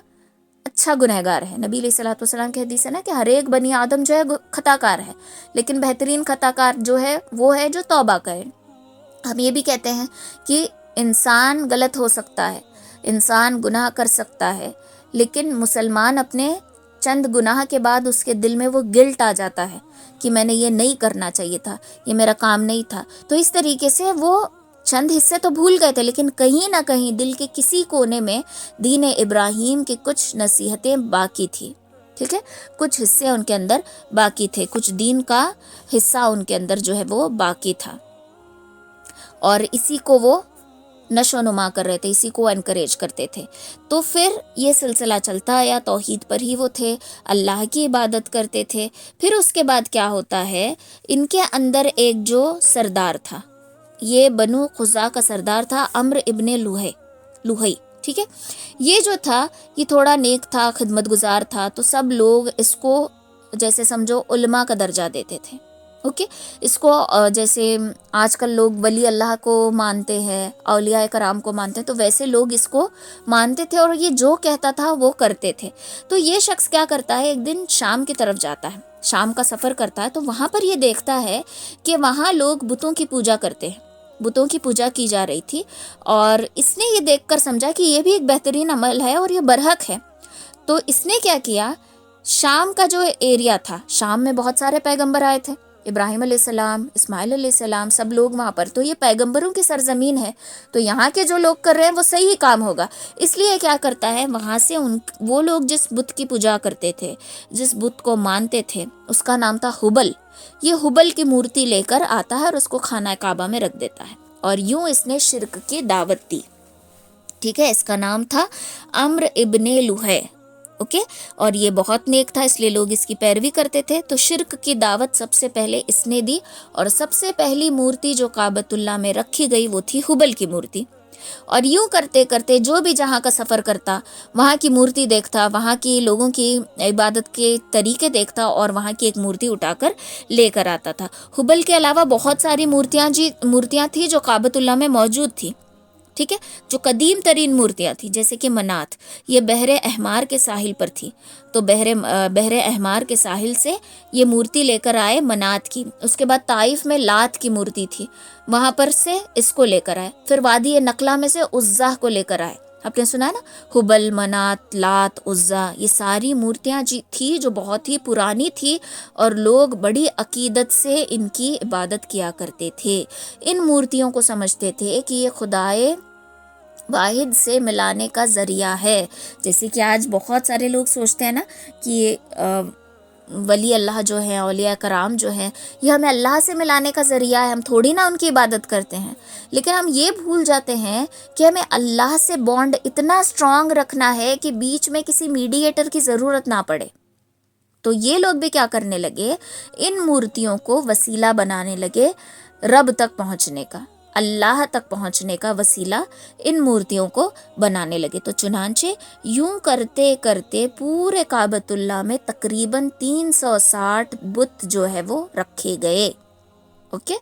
اچھا گناہ گار ہے۔ نبی علیہ الصلوۃ والسلام کی حدیث ہے نا کہ ہر ایک بنی آدم جو ہے خطا کار ہے، لیکن بہترین خطا کار جو ہے وہ ہے جو توبہ کرے۔ ہم یہ بھی کہتے ہیں کہ انسان غلط ہو سکتا ہے، انسان گناہ کر سکتا ہے، لیکن مسلمان اپنے چند گناہ کے بعد اس کے دل میں وہ گلٹ آ جاتا ہے کہ میں نے یہ نہیں کرنا چاہیے تھا، یہ میرا کام نہیں تھا، تو اس طریقے سے وہ چند حصے تو بھول گئے تھے، لیکن کہیں نہ کہیں دل کے کسی کونے میں دین ابراہیم کی کچھ نصیحتیں باقی تھی، ٹھیک ہے، کچھ حصے ان کے اندر باقی تھے، کچھ دین کا حصہ ان کے اندر جو ہے وہ باقی تھا، اور اسی کو وہ نشو و نما کر رہے تھے، اسی کو انکریج کرتے تھے۔ تو پھر یہ سلسلہ چلتا آیا، توحید پر ہی وہ تھے، اللہ کی عبادت کرتے تھے۔ پھر اس کے بعد کیا ہوتا ہے، ان کے اندر ایک جو سردار تھا، یہ بنو خزاع کا سردار تھا، عمرو ابن لوہی، ٹھیک ہے، یہ جو تھا یہ تھوڑا نیک تھا، خدمت گزار تھا، تو سب لوگ اس کو جیسے سمجھو علماء کا درجہ دیتے تھے، اوکے، اس کو جیسے آج کل لوگ ولی اللہ کو مانتے ہیں، اولیاء کرام کو مانتے ہیں، تو ویسے لوگ اس کو مانتے تھے، اور یہ جو کہتا تھا وہ کرتے تھے۔ تو یہ شخص کیا کرتا ہے، ایک دن شام کی طرف جاتا ہے، شام کا سفر کرتا ہے، تو وہاں پر یہ دیکھتا ہے کہ وہاں لوگ بتوں کی پوجا کرتے ہیں، بتوں کی پوجا کی جا رہی تھی، اور اس نے یہ دیکھ کر سمجھا کہ یہ بھی ایک بہترین عمل ہے اور یہ برحق ہے۔ تو اس نے کیا کیا، شام کا جو ایریا تھا، شام میں بہت سارے پیغمبر آئے تھے، ابراہیم علیہ السلام، اسماعیل علیہ السلام، سب لوگ وہاں پر، تو یہ پیغمبروں کی سرزمین ہے، تو یہاں کے جو لوگ کر رہے ہیں وہ صحیح کام ہوگا، اس لیے کیا کرتا ہے، وہاں سے وہ لوگ جس بت کی پوجا کرتے تھے، جس بت کو مانتے تھے، اس کا نام تھا ہبل، یہ ہبل کی مورتی لے کر آتا ہے اور اس کو خانہ کعبہ میں رکھ دیتا ہے، اور یوں اس نے شرک کی دعوت دی، ٹھیک ہے، اس کا نام تھا عمرو ابن لوہی، اوکے، اور یہ بہت نیک تھا، اس لیے لوگ اس کی پیروی کرتے تھے۔ تو شرک کی دعوت سب سے پہلے اس نے دی، اور سب سے پہلی مورتی جو کعبۃ اللہ میں رکھی گئی وہ تھی ہبل کی مورتی، اور یوں کرتے کرتے جو بھی جہاں کا سفر کرتا، وہاں کی مورتی دیکھتا، وہاں کی لوگوں کی عبادت کے طریقے دیکھتا، اور وہاں کی ایک مورتی اٹھا کر لے کر آتا تھا۔ ہبل کے علاوہ بہت ساری مورتیاں تھیں جو کعبۃ اللہ میں موجود تھی، ٹھیک ہے، جو قدیم ترین مورتیاں تھیں، جیسے کہ منات، یہ بحر احمار کے ساحل پر تھی، تو بحر احمار کے ساحل سے یہ مورتی لے کر آئے منات کی، اس کے بعد طائف میں لات کی مورتی تھی، وہاں پر سے اس کو لے کر آئے، پھر وادی نقلا میں سے عزا کو لے کر آئے، آپ نے سنا نا، ہبل، منات، لات، عزا، یہ ساری مورتیاں تھی جو بہت ہی پرانی تھی، اور لوگ بڑی عقیدت سے ان کی عبادت کیا کرتے تھے، ان مورتیوں کو سمجھتے تھے کہ یہ خدائے واحد سے ملانے کا ذریعہ ہے، جیسے کہ آج بہت سارے لوگ سوچتے ہیں نا کہ ولی اللہ جو ہیں، اولیاء کرام جو ہیں، یہ ہمیں اللہ سے ملانے کا ذریعہ ہے، ہم تھوڑی نہ ان کی عبادت کرتے ہیں، لیکن ہم یہ بھول جاتے ہیں کہ ہمیں اللہ سے بانڈ اتنا اسٹرانگ رکھنا ہے کہ بیچ میں کسی میڈییٹر کی ضرورت نہ پڑے۔ تو یہ لوگ بھی کیا کرنے لگے، ان مورتیوں کو وسیلہ بنانے لگے رب تک پہنچنے کا، اللہ تک پہنچنے کا وسیلہ ان مورتیوں کو بنانے لگے۔ تو چنانچہ یوں کرتے کرتے پورے کعبۃ اللہ میں تقریباً 360 بت جو ہے وہ رکھے گئے۔ اوکے،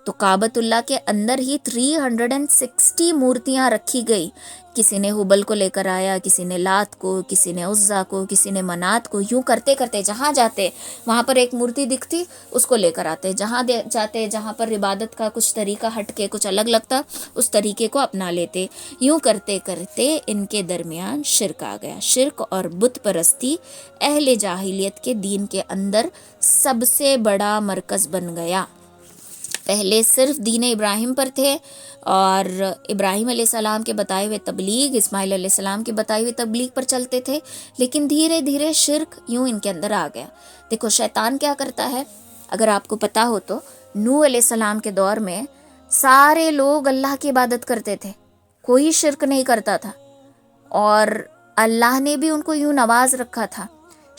تو کعبۃ اللہ کے اندر ہی 360 مورتیاں رکھی گئی۔ کسی نے حبل کو لے کر آیا، کسی نے لات کو، کسی نے عزا کو، کسی نے منات کو، یوں کرتے کرتے جہاں جاتے وہاں پر ایک مورتی دکھتی اس کو لے کر آتے، جہاں جاتے جہاں پر عبادت کا کچھ طریقہ ہٹ کے کچھ الگ لگتا اس طریقے کو اپنا لیتے۔ یوں کرتے کرتے ان کے درمیان شرک آ گیا۔ شرک اور بت پرستی اہل جاہلیت کے دین کے اندر سب سے بڑا مرکز بن گیا۔ پہلے صرف دین ابراہیم پر تھے اور ابراہیم علیہ السلام کے بتائے ہوئے تبلیغ، اسماعیل علیہ السلام کے بتائے ہوئے تبلیغ پر چلتے تھے، لیکن دھیرے دھیرے شرک یوں ان کے اندر آ گیا۔ دیکھو شیطان کیا کرتا ہے، اگر آپ کو پتا ہو تو نوح علیہ السلام کے دور میں سارے لوگ اللہ کی عبادت کرتے تھے، کوئی شرک نہیں کرتا تھا، اور اللہ نے بھی ان کو یوں نواز رکھا تھا،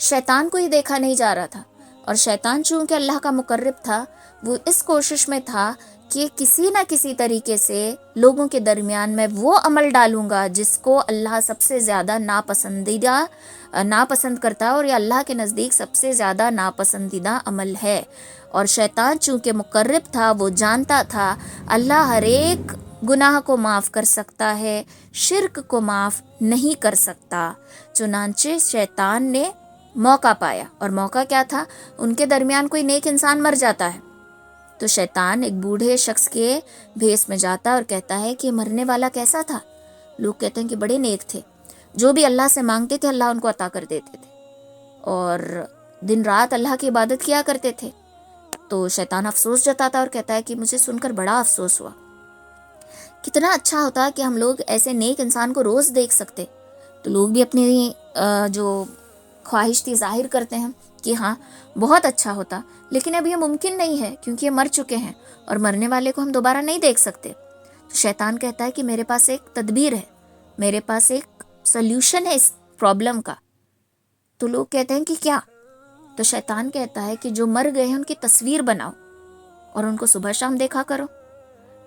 شیطان کو ہی دیکھا نہیں جا رہا تھا۔ اور شیطان چونکہ اللہ کا مقرب تھا، وہ اس کوشش میں تھا کہ کسی نہ کسی طریقے سے لوگوں کے درمیان میں وہ عمل ڈالوں گا جس کو اللہ سب سے زیادہ ناپسند کرتا ہے، اور یہ اللہ کے نزدیک سب سے زیادہ ناپسندیدہ عمل ہے۔ اور شیطان چونکہ مقرب تھا، وہ جانتا تھا اللہ ہر ایک گناہ کو معاف کر سکتا ہے، شرک کو معاف نہیں کر سکتا۔ چنانچہ شیطان نے موقع پایا، اور موقع کیا تھا، ان کے درمیان کوئی نیک انسان مر جاتا ہے تو شیطان ایک بوڑھے شخص کے بھیس میں جاتا ہے اور کہتا ہے کہ مرنے والا کیسا تھا؟ لوگ کہتے ہیں کہ بڑے نیک تھے، جو بھی اللہ سے مانگتے تھے اللہ ان کو عطا کر دیتے تھے، اور دن رات اللہ کی عبادت کیا کرتے تھے۔ تو شیطان افسوس جتاتا اور کہتا ہے کہ مجھے سن کر بڑا افسوس ہوا، کتنا اچھا ہوتا کہ ہم لوگ ایسے نیک انسان کو روز دیکھ سکتے۔ تو لوگ بھی اپنی جو خواہش تھی ظاہر کرتے ہیں کہ ہاں بہت اچھا ہوتا، لیکن اب یہ ممکن نہیں ہے کیونکہ یہ مر چکے ہیں اور مرنے والے کو ہم دوبارہ نہیں دیکھ سکتے۔ تو شیطان کہتا ہے کہ میرے پاس ایک تدبیر ہے، میرے پاس ایک سلیوشن ہے اس پرابلم کا۔ تو لوگ کہتے ہیں کہ کیا؟ تو شیطان کہتا ہے کہ جو مر گئے ہیں ان کی تصویر بناؤ اور ان کو صبح شام دیکھا کرو۔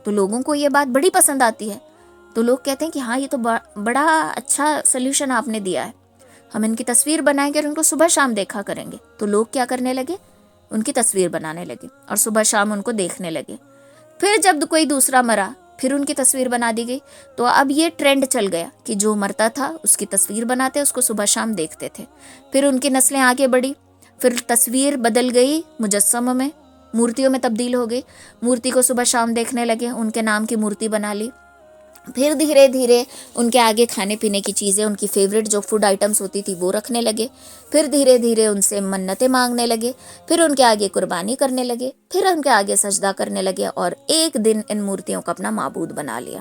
تو لوگوں کو یہ بات بڑی پسند آتی ہے، تو لوگ کہتے ہیں کہ ہاں یہ تو بڑا اچھا سلیوشن آپ نے دیا ہے، ہم ان کی تصویر بنائیں گے اور ان کو صبح شام دیکھا کریں گے۔ تو لوگ کیا کرنے لگے، ان کی تصویر بنانے لگے اور صبح شام ان کو دیکھنے لگے۔ پھر جب کوئی دوسرا مرا پھر ان کی تصویر بنا دی گئی، تو اب یہ ٹرینڈ چل گیا کہ جو مرتا تھا اس کی تصویر بناتے، اس کو صبح شام دیکھتے تھے۔ پھر ان کی نسلیں آگے بڑھی، پھر تصویر بدل گئی مجسموں میں، مورتیوں میں تبدیل ہو گئی، مورتی کو صبح شام دیکھنے لگے، ان کے نام کی مورتی بنا لی۔ پھر دھیرے دھیرے ان کے آگے کھانے پینے کی چیزیں، ان کی فیوریٹ جو فوڈ آئٹمس ہوتی تھی وہ رکھنے لگے، پھر دھیرے دھیرے ان سے منتیں مانگنے لگے، پھر ان کے آگے قربانی کرنے لگے، پھر ان کے آگے سجدہ کرنے لگے، اور ایک دن ان مورتیوں کو اپنا معبود بنا لیا۔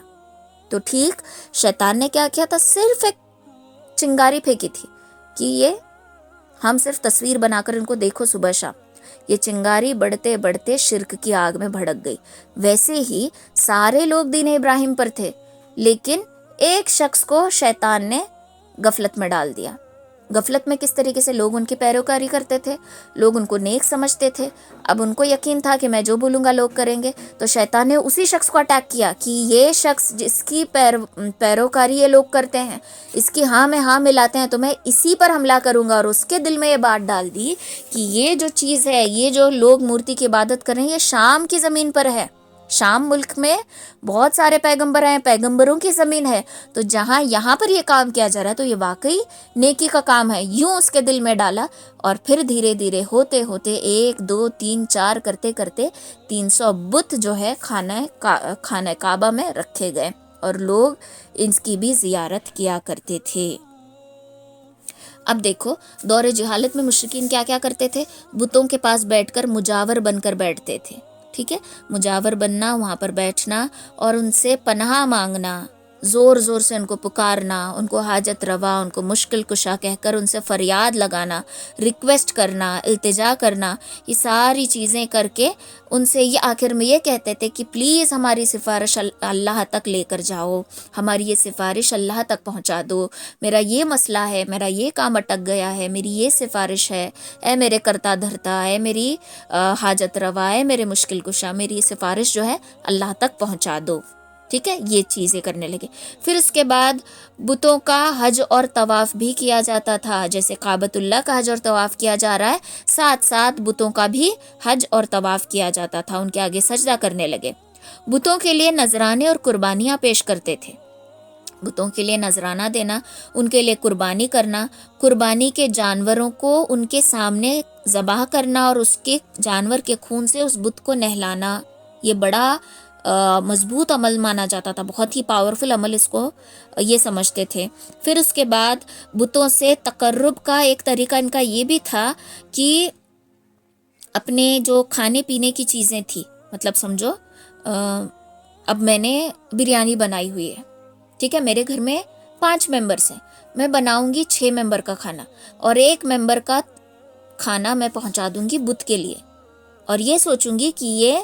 تو ٹھیک شیطان نے کیا کیا تھا، صرف ایک چنگاری پھینکی تھی کہ یہ ہم صرف تصویر بنا کر ان کو دیکھو صبح شام۔ یہ چنگاری بڑھتے بڑھتے شرک کی آگ میں بھڑک گئی۔ ویسے ہی سارے لوگ دین ابراہیم پر تھے، لیکن ایک شخص کو شیطان نے غفلت میں ڈال دیا۔ غفلت میں کس طریقے سے لوگ ان کی پیروکاری کرتے تھے، لوگ ان کو نیک سمجھتے تھے، اب ان کو یقین تھا کہ میں جو بولوں گا لوگ کریں گے، تو شیطان نے اسی شخص کو اٹیک کیا کہ یہ شخص جس کی پیروکاری یہ لوگ کرتے ہیں، اس کی ہاں میں ہاں ملاتے ہیں، تو میں اسی پر حملہ کروں گا، اور اس کے دل میں یہ بات ڈال دی کہ یہ جو چیز ہے، یہ جو لوگ مورتی کی عبادت کر رہے ہیں، یہ شام کی زمین پر ہے، شام ملک میں بہت سارے پیغمبر ہیں، پیغمبروں کی زمین ہے، تو جہاں یہاں پر یہ کام کیا جا رہا ہے تو یہ واقعی نیکی کا کام ہے، یوں اس کے دل میں ڈالا۔ اور پھر دھیرے دھیرے ہوتے ہوتے 1 2 3 4 کرتے کرتے 300 بت جو ہے خانہ کعبہ میں رکھے گئے، اور لوگ ان کی بھی زیارت کیا کرتے تھے۔ اب دیکھو دور جہالت میں مشرکین کیا کیا کرتے تھے، بتوں کے پاس بیٹھ کر مجاور بن کر بیٹھتے تھے، ٹھیک ہے، مجاور بننا، وہاں پر بیٹھنا اور ان سے پناہ مانگنا، زور زور سے ان کو پکارنا، ان کو حاجت روا، ان کو مشکل کشا کہہ کر ان سے فریاد لگانا، ریکویسٹ کرنا، التجا کرنا، یہ ساری چیزیں کر کے ان سے یہ آخر میں یہ کہتے تھے کہ پلیز ہماری سفارش اللہ تک لے کر جاؤ، ہماری یہ سفارش اللہ تک پہنچا دو، میرا یہ مسئلہ ہے، میرا یہ کام اٹک گیا ہے، میری یہ سفارش ہے، اے میرے کرتا دھرتا، اے میری حاجت روا، اے میرے مشکل کشا، میری یہ سفارش جو ہے اللہ تک پہنچا دو. ٹھیک ہے، یہ چیزیں کرنے لگے. پھر اس کے بعد بتوں کا حج اور طواف بھی کیا جاتا تھا، جیسے کعبۃ اللہ کا حج اور طواف کیا جا رہا ہے، ساتھ ساتھ بتوں کا بھی حج اور طواف کیا جاتا تھا، ان کے آگے سجدہ کرنے لگے. بتوں کے لیے نذرانے اور قربانیاں پیش کرتے تھے، بتوں کے لیے نذرانہ دینا، ان کے لیے قربانی کرنا، قربانی کے جانوروں کو ان کے سامنے ذبح کرنا اور اس کے جانور کے خون سے اس بت کو نہلانا، یہ بڑا مضبوط عمل مانا جاتا تھا، بہت ہی پاورفل عمل اس کو یہ سمجھتے تھے. پھر اس کے بعد بتوں سے تقرب کا ایک طریقہ ان کا یہ بھی تھا کہ اپنے جو کھانے پینے کی چیزیں تھی، مطلب سمجھو اب میں نے بریانی بنائی ہوئی ہے، ٹھیک ہے، میرے گھر میں 5 ممبرس ہیں، میں بناؤں گی 6 ممبر کا کھانا اور 1 ممبر کا کھانا میں پہنچا دوں گی بت کے لیے، اور یہ سوچوں گی کہ یہ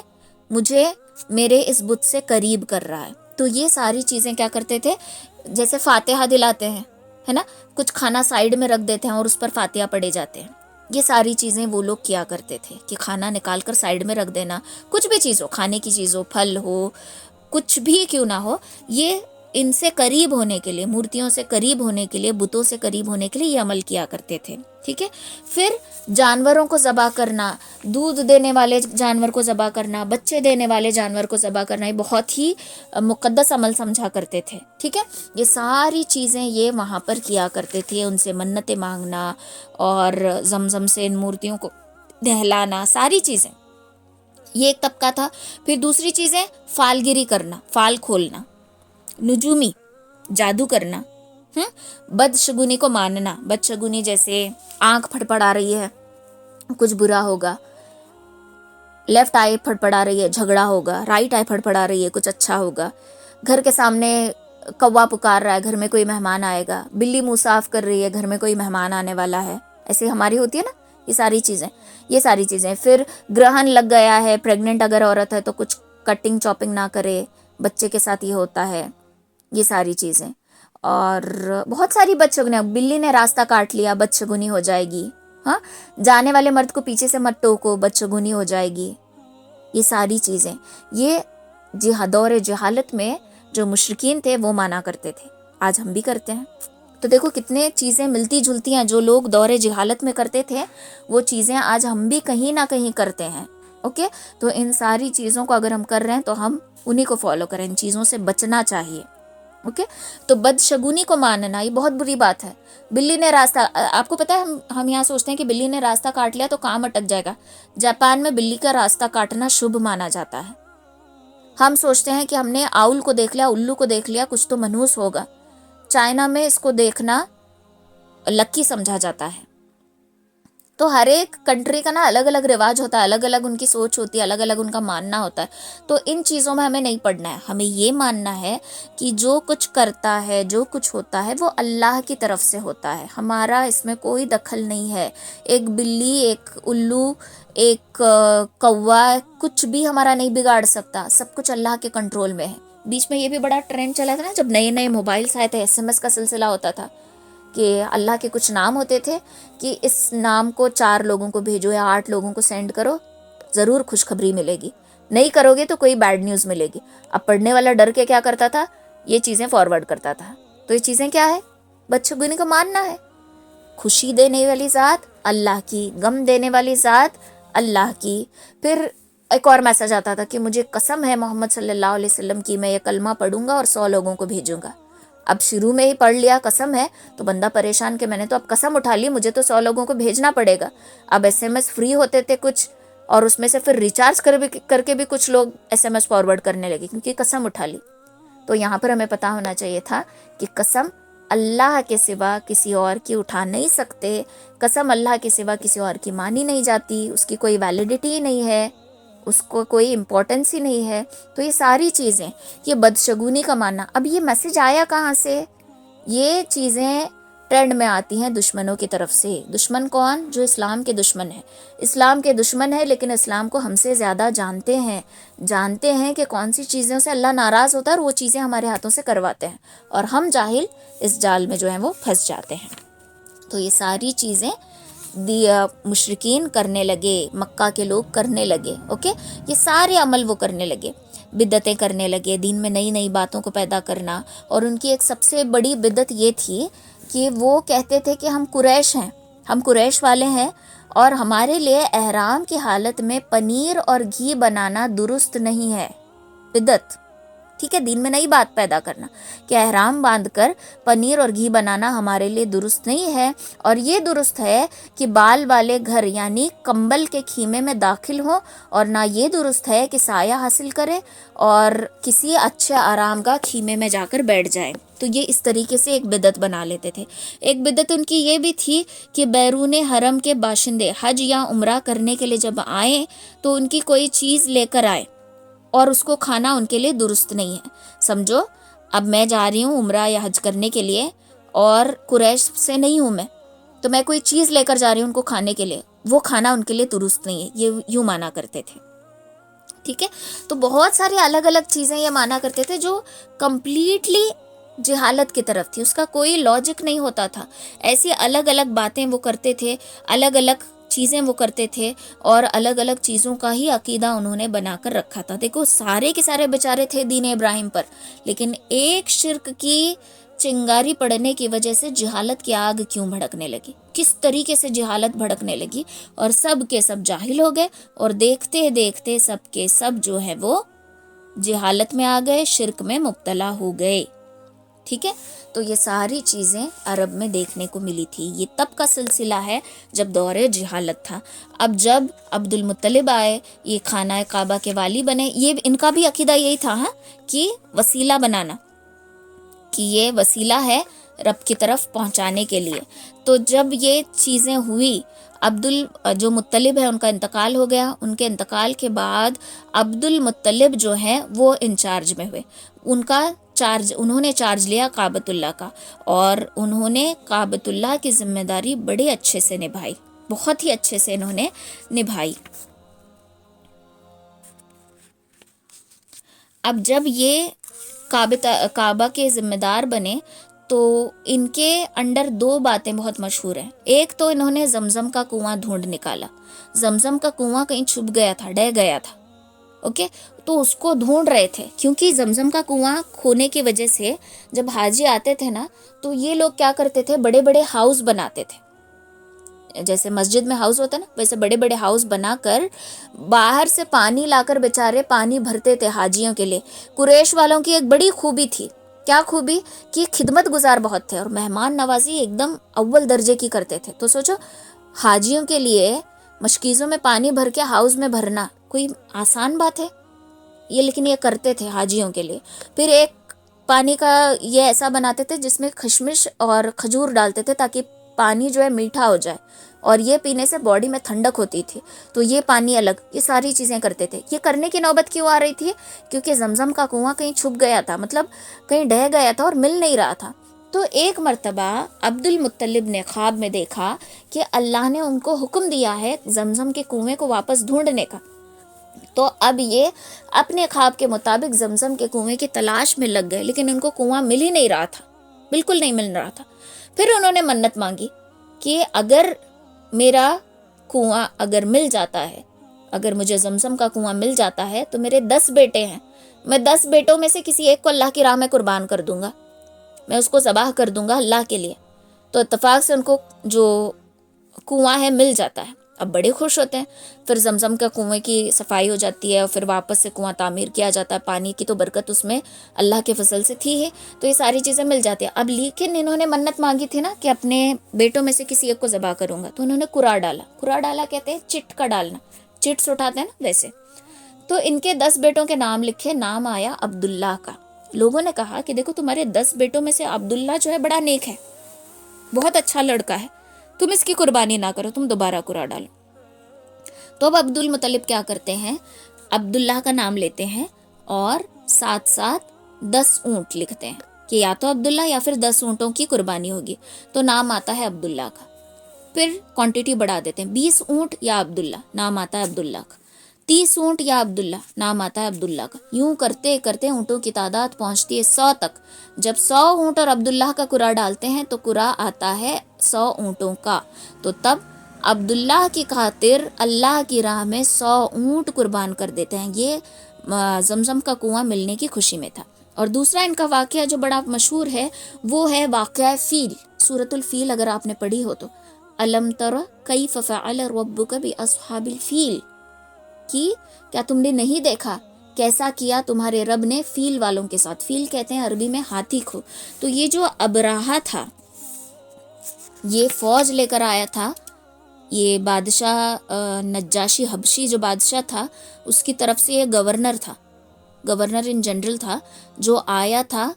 مجھے میرے اس بت سے قریب کر رہا ہے. تو یہ ساری چیزیں کیا کرتے تھے، جیسے فاتحہ دلاتے ہیں، ہے نا، کچھ کھانا سائیڈ میں رکھ دیتے ہیں اور اس پر فاتحہ پڑھے جاتے ہیں، یہ ساری چیزیں وہ لوگ کیا کرتے تھے کہ کھانا نکال کر سائیڈ میں رکھ دینا، کچھ بھی چیز ہو، کھانے کی چیز ہو، پھل ہو، کچھ بھی کیوں نہ ہو، یہ ان سے قریب ہونے کے لیے، مورتیوں سے قریب ہونے کے لیے، بتوں سے قریب ہونے کے لیے یہ عمل کیا کرتے تھے. ٹھیک ہے. پھر جانوروں کو ذبح کرنا، دودھ دینے والے جانور کو ذبح کرنا، بچے دینے والے جانور کو ذبح کرنا، یہ بہت ہی مقدس عمل سمجھا کرتے تھے. ٹھیک ہے، یہ ساری چیزیں یہ وہاں پر کیا کرتے تھے، ان سے منتیں مانگنا اور زمزم سے ان مورتیوں کو نہلانا، ساری چیزیں، یہ ایک طبقہ تھا. پھر دوسری چیزیں فالگیری کرنا، فال کھولنا، نجومی، جادو کرنا، بدشگونی کو ماننا، بدشگونی جیسے آنکھ پھڑپڑا رہی ہے کچھ برا ہوگا، لیفٹ آئی پھڑپڑا رہی ہے جھگڑا ہوگا، رائٹ آئی پھڑپڑا رہی ہے کچھ اچھا ہوگا، گھر کے سامنے کوا پکار رہا ہے گھر میں کوئی مہمان آئے گا، بلی منہ صاف کر رہی ہے گھر میں کوئی مہمان آنے والا ہے، ایسے ہماری ہوتی ہے نا یہ ساری چیزیں. پھر گرہن لگ گیا ہے، پریگننٹ اگر عورت ہے تو کچھ کٹنگ چاپنگ نہ کرے، بچے کے ساتھ یہ ہوتا ہے، یہ ساری چیزیں. اور بہت ساری بدشگونیاں، بلی نے راستہ کاٹ لیا، بدشگونی ہو جائے گی، ہاں، جانے والے مرد کو پیچھے سے مت ٹوکو، بدشگونی ہو جائے گی، یہ ساری چیزیں یہ دور جہالت میں جو مشرکین تھے وہ مانا کرتے تھے، آج ہم بھی کرتے ہیں. تو دیکھو کتنے چیزیں ملتی جلتی ہیں، جو لوگ دور جہالت میں کرتے تھے وہ چیزیں آج ہم بھی کہیں نہ کہیں کرتے ہیں. اوکے، تو ان ساری چیزوں کو اگر ہم کر رہے ہیں تو ہم انہی کو فالو کریں، ان چیزوں سے بچنا چاہیے. اوکے، تو بدشگونی کو ماننا یہ بہت بری بات ہے. بلی نے راستہ، آپ کو پتہ ہے ہم یہاں سوچتے ہیں کہ بلی نے راستہ کاٹ لیا تو کام اٹک جائے گا. جاپان میں بلی کا راستہ کاٹنا شبھ مانا جاتا ہے. ہم سوچتے ہیں کہ ہم نے آؤل کو دیکھ لیا، الو کو دیکھ لیا، کچھ تو منحوس ہوگا. چائنا میں اس کو دیکھنا لکی سمجھا جاتا ہے. تو ہر ایک کنٹری کا نا الگ الگ رواج ہوتا ہے، الگ الگ ان کی سوچ ہوتی ہے، الگ الگ ان کا ماننا ہوتا ہے. تو ان چیزوں میں ہمیں نہیں پڑنا ہے، ہمیں یہ ماننا ہے کہ جو کچھ کرتا ہے، جو کچھ ہوتا ہے وہ اللہ کی طرف سے ہوتا ہے، ہمارا اس میں کوئی دخل نہیں ہے. ایک بلی، ایک الو، ایک کوا کچھ بھی ہمارا نہیں بگاڑ سکتا، سب کچھ اللہ کے کنٹرول میں ہے. بیچ میں یہ بھی بڑا ٹرینڈ چلا تھا نا، جب نئے نئے موبائلس آئے تھے، SMS کا سلسلہ ہوتا تھا کہ اللہ کے کچھ نام ہوتے تھے کہ اس نام کو 4 لوگوں کو بھیجو یا 8 لوگوں کو سینڈ کرو، ضرور خوشخبری ملے گی، نہیں کرو گے تو کوئی بیڈ نیوز ملے گی. اب پڑھنے والا ڈر کے کیا کرتا تھا، یہ چیزیں فارورڈ کرتا تھا. تو یہ چیزیں کیا ہے، بدشگونی کو ماننا ہے. خوشی دینے والی ذات اللہ کی، غم دینے والی ذات اللہ کی. پھر ایک اور میسج آتا تھا کہ مجھے قسم ہے محمد صلی اللہ علیہ وسلم کی، میں یہ کلمہ پڑھوں گا اور 100 لوگوں کو بھیجوں گا. اب شروع میں ہی پڑھ لیا قسم ہے تو بندہ پریشان کہ میں نے تو اب قسم اٹھا لی، مجھے تو 100 لوگوں کو بھیجنا پڑے گا. اب SMS فری ہوتے تھے کچھ، اور اس میں سے پھر ریچارج کر کے بھی کچھ لوگ SMS فارورڈ کرنے لگے کیونکہ قسم اٹھا لی. تو یہاں پر ہمیں پتہ ہونا چاہیے تھا کہ قسم اللہ کے سوا کسی اور کی اٹھا نہیں سکتے، قسم اللہ کے سوا کسی اور کی مانی نہیں جاتی، اس کی کوئی ویلیڈیٹی نہیں ہے. اس کو کوئی امپورٹنس ہی نہیں ہے. تو یہ ساری چیزیں، یہ بدشگونی کا ماننا. اب یہ میسج آیا کہاں سے؟ یہ چیزیں ٹرینڈ میں آتی ہیں دشمنوں کی طرف سے. دشمن کون؟ جو اسلام کے دشمن ہیں. اسلام کے دشمن ہیں لیکن اسلام کو ہم سے زیادہ جانتے ہیں کہ کون سی چیزوں سے اللہ ناراض ہوتا ہے اور وہ چیزیں ہمارے ہاتھوں سے کرواتے ہیں، اور ہم جاہل اس جال میں جو ہیں وہ پھنس جاتے ہیں. تو یہ ساری چیزیں مشرکین کرنے لگے، مکہ کے لوگ کرنے لگے. اوکے، یہ سارے عمل وہ کرنے لگے، بدعتیں کرنے لگے، دین میں نئی نئی باتوں کو پیدا کرنا. اور ان کی ایک سب سے بڑی بدعت یہ تھی کہ وہ کہتے تھے کہ ہم قریش ہیں، ہم قریش والے ہیں، اور ہمارے لیے احرام کی حالت میں پنیر اور گھی بنانا درست نہیں ہے. بدعت، ٹھیک ہے، دین میں نئی بات پیدا کرنا کہ احرام باندھ کر پنیر اور گھی بنانا ہمارے لیے درست نہیں ہے. اور یہ درست ہے کہ بال والے گھر یعنی کمبل کے خیمے میں داخل ہوں، اور نہ یہ درست ہے کہ سایہ حاصل کرے اور کسی اچھے آرام کا خیمے میں جا کر بیٹھ جائیں. تو یہ اس طریقے سے ایک بدعت بنا لیتے تھے. ایک بدعت ان کی یہ بھی تھی کہ بیرون حرم کے باشندے حج یا عمرہ کرنے کے لیے جب آئیں تو ان کی کوئی چیز لے کر آئے اور اس کو کھانا ان کے لیے درست نہیں ہے. سمجھو، اب میں جا رہی ہوں عمرہ یا حج کرنے کے لیے اور قریش سے نہیں ہوں میں، تو میں کوئی چیز لے کر جا رہی ہوں ان کو کھانے کے لیے، وہ کھانا ان کے لیے درست نہیں ہے. یہ یوں مانا کرتے تھے. ٹھیک ہے، تو بہت ساری الگ الگ چیزیں یہ مانا کرتے تھے جو کمپلیٹلی جہالت کی طرف تھی، اس کا کوئی لاجک نہیں ہوتا تھا. ایسی الگ الگ باتیں وہ کرتے تھے، الگ الگ چیزیں وہ کرتے تھے، اور الگ الگ چیزوں کا ہی عقیدہ انہوں نے بنا کر رکھا تھا. دیکھو، سارے کے سارے بیچارے تھے دین ابراہیم پر، لیکن ایک شرک کی چنگاری پڑنے کی وجہ سے جہالت کی آگ کیوں بھڑکنے لگی، کس طریقے سے جہالت بھڑکنے لگی، اور سب کے سب جاہل ہو گئے، اور دیکھتے دیکھتے سب کے سب جو ہے وہ جہالت میں آ گئے، شرک میں مبتلا ہو گئے. ٹھیک ہے، تو یہ ساری چیزیں عرب میں دیکھنے کو ملی تھی. یہ تب کا سلسلہ ہے جب دور جہالت تھا. اب جب عبد المطلب آئے، یہ خانہ کعبہ کے والی بنے، یہ ان کا بھی عقیدہ یہی تھا کہ وسیلہ بنانا، کہ یہ وسیلہ ہے رب کی طرف پہنچانے کے لیے. تو جب یہ چیزیں ہوئی، جو مطلب ہے ان کا انتقال ہو گیا. ان کے انتقال کے بعد عبد المطلب جو ہیں وہ انچارج میں ہوئے. انہوں نے چارج لیا کعبۃ اللہ کا، اور انہوں نے کعبۃ اللہ کی ذمہ داری بڑے اچھے سے نبھائی، بہت ہی اچھے سے انہوں نے نبھائی. اب جب یہ کعبہ کے ذمہ دار بنے تو ان کے انڈر دو باتیں بہت مشہور ہیں. ایک تو انہوں نے زمزم کا کنواں ڈھونڈ نکالا. زمزم کا کنواں کہیں چھپ گیا تھا، ڈہ گیا تھا. اوکے، تو اس کو ڈھونڈ رہے تھے، کیونکہ زمزم کا کنواں کھونے کی وجہ سے جب حاجی آتے تھے نا، تو یہ لوگ کیا کرتے تھے، بڑے بڑے ہاؤس بناتے تھے. جیسے مسجد میں ہاؤس ہوتا ہے نا، ویسے بڑے بڑے ہاؤس بنا کر باہر سے پانی لا کر بیچارے پانی بھرتے تھے حاجیوں کے لیے. قریش والوں کی ایک بڑی خوبی تھی. کیا خوبی؟ کہ خدمت گزار بہت تھے اور مہمان نوازی ایک دم اول درجے کی کرتے تھے. تو سوچو، حاجیوں کے لیے مشکیزوں میں پانی بھر کے ہاؤس میں بھرنا کوئی آسان بات ہے یہ، لیکن یہ کرتے تھے حاجیوں کے لیے. پھر ایک پانی کا یہ ایسا بناتے تھے جس میں خشمش اور کھجور ڈالتے تھے تاکہ پانی جو ہے میٹھا ہو جائے، اور یہ پینے سے باڈی میں ٹھنڈک ہوتی تھی. تو یہ پانی الگ، یہ ساری چیزیں کرتے تھے. یہ کرنے کی نوبت کیوں آ رہی تھی؟ کیونکہ زمزم کا کنواں کہیں چھپ گیا تھا، مطلب کہیں ڈہ گیا تھا اور مل نہیں رہا تھا. تو ایک مرتبہ عبد المطلب نے خواب میں دیکھا کہ اللہ نے ان کو حکم دیا ہے زمزم کے کنویں کو واپس ڈھونڈنے کا. تو اب یہ اپنے خواب کے مطابق زمزم کے کنویں کی تلاش میں لگ گئے، لیکن ان کو کنواں مل ہی نہیں رہا تھا، بالکل نہیں مل رہا تھا. پھر انہوں نے منت مانگی کہ اگر میرا کنواں اگر مل جاتا ہے، اگر مجھے زمزم کا کنواں مل جاتا ہے تو میرے 10 بیٹے ہیں، میں 10 بیٹوں میں سے کسی ایک کو اللہ کی راہ میں قربان کر دوں گا، میں اس کو ذبح کر دوں گا اللہ کے لیے. تو اتفاق سے ان کو جو کنواں ہے مل جاتا ہے. اب بڑے خوش ہوتے ہیں. پھر زمزم کا کنویں کی صفائی ہو جاتی ہے اور پھر واپس سے کنواں تعمیر کیا جاتا ہے. پانی کی تو برکت اس میں اللہ کے فضل سے تھی ہے، تو یہ ساری چیزیں مل جاتی ہیں. اب لیکن انہوں نے منت مانگی تھی نا کہ اپنے بیٹوں میں سے کسی ایک کو ذبح کروں گا، تو انہوں نے قرا ڈالا. قرا ڈالا کہتے ہیں چٹ کا ڈالنا، چٹس اٹھاتے ہیں نا ویسے. تو ان کے 10 بیٹوں کے نام لکھے، نام آیا عبداللہ کا. لوگوں نے کہا کہ دیکھو تمہارے 10 بیٹوں میں سے عبداللہ جو ہے بڑا نیک ہے، بہت اچھا لڑکا ہے، تم اس کی قربانی نہ کرو، تم دوبارہ قرا ڈالو. تو اب عبد المطلب کیا کرتے ہیں، عبداللہ کا نام لیتے ہیں اور ساتھ ساتھ 10 اونٹ لکھتے ہیں کہ یا تو عبداللہ یا پھر 10 اونٹوں کی قربانی ہوگی، تو نام آتا ہے عبداللہ کا۔ پھر کوانٹٹی بڑھا دیتے ہیں، 20 اونٹ یا عبداللہ، نام آتا ہے عبداللہ کا۔ 30 اونٹ یا عبداللہ، نام آتا ہے عبداللہ کا۔ یوں کرتے کرتے اونٹوں کی تعداد پہنچتی ہے 100 تک۔ جب 100 اونٹ اور عبداللہ کا قرا ڈالتے ہیں تو قرا آتا ہے 100 اونٹوں کا، تو تب عبداللہ کی خاطر اللہ کی راہ میں 100 اونٹ قربان کر دیتے ہیں۔ یہ زمزم کا کنواں ملنے کی خوشی میں تھا۔ اور دوسرا ان کا واقعہ جو بڑا مشہور ہے وہ ہے واقعہ فیل۔ سورۃ الفیل اگر آپ نے پڑھی ہو تو، الم تر کیف فعل ربک باصحاب الفیل، کہ کیا تم نے نہیں دیکھا کیسا کیا تمہارے رب نے فیل والوں کے ساتھ۔ فیل کہتے ہیں عربی میں ہاتھی کو۔ تو یہ جو ابراہہ تھا، یہ فوج لے کر آیا تھا، یہ بادشاہ نجاشی حبشی جو بادشاہ تھا اس کی طرف سے یہ گورنر تھا، گورنر ان جنرل تھا، جو آیا تھا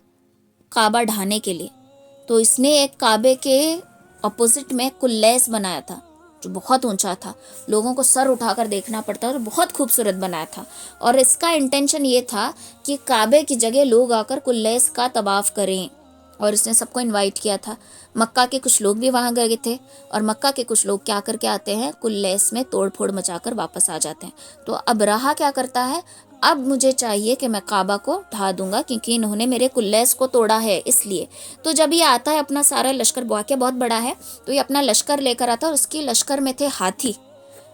کعبہ ڈھانے کے لیے۔ تو اس نے ایک کعبے کے اپوزٹ میں کلیس بنایا تھا جو بہت اونچا تھا، لوگوں کو سر اٹھا کر دیکھنا پڑتا اور بہت خوبصورت بنایا تھا۔ اور اس کا انٹینشن یہ تھا کہ کعبے کی جگہ لوگ آ کر کلیس کا طواف کریں، اور اس نے سب کو انوائٹ کیا تھا۔ مکہ کے کچھ لوگ بھی وہاں گئے تھے، اور مکہ کے کچھ لوگ کیا کر کے آتے ہیں، کلیس میں توڑ پھوڑ مچا کر واپس آ جاتے ہیں۔ تو ابراہہ کیا کرتا ہے، اب مجھے چاہیے کہ میں کعبہ کو ڈھا دوں گا کیونکہ انہوں نے میرے کلیس کو توڑا ہے، اس لیے۔ تو جب یہ آتا ہے اپنا سارا لشکر، واقعہ بہت بڑا ہے، تو یہ اپنا لشکر لے کر آتا ہے، اور اس کی لشکر میں تھے ہاتھی۔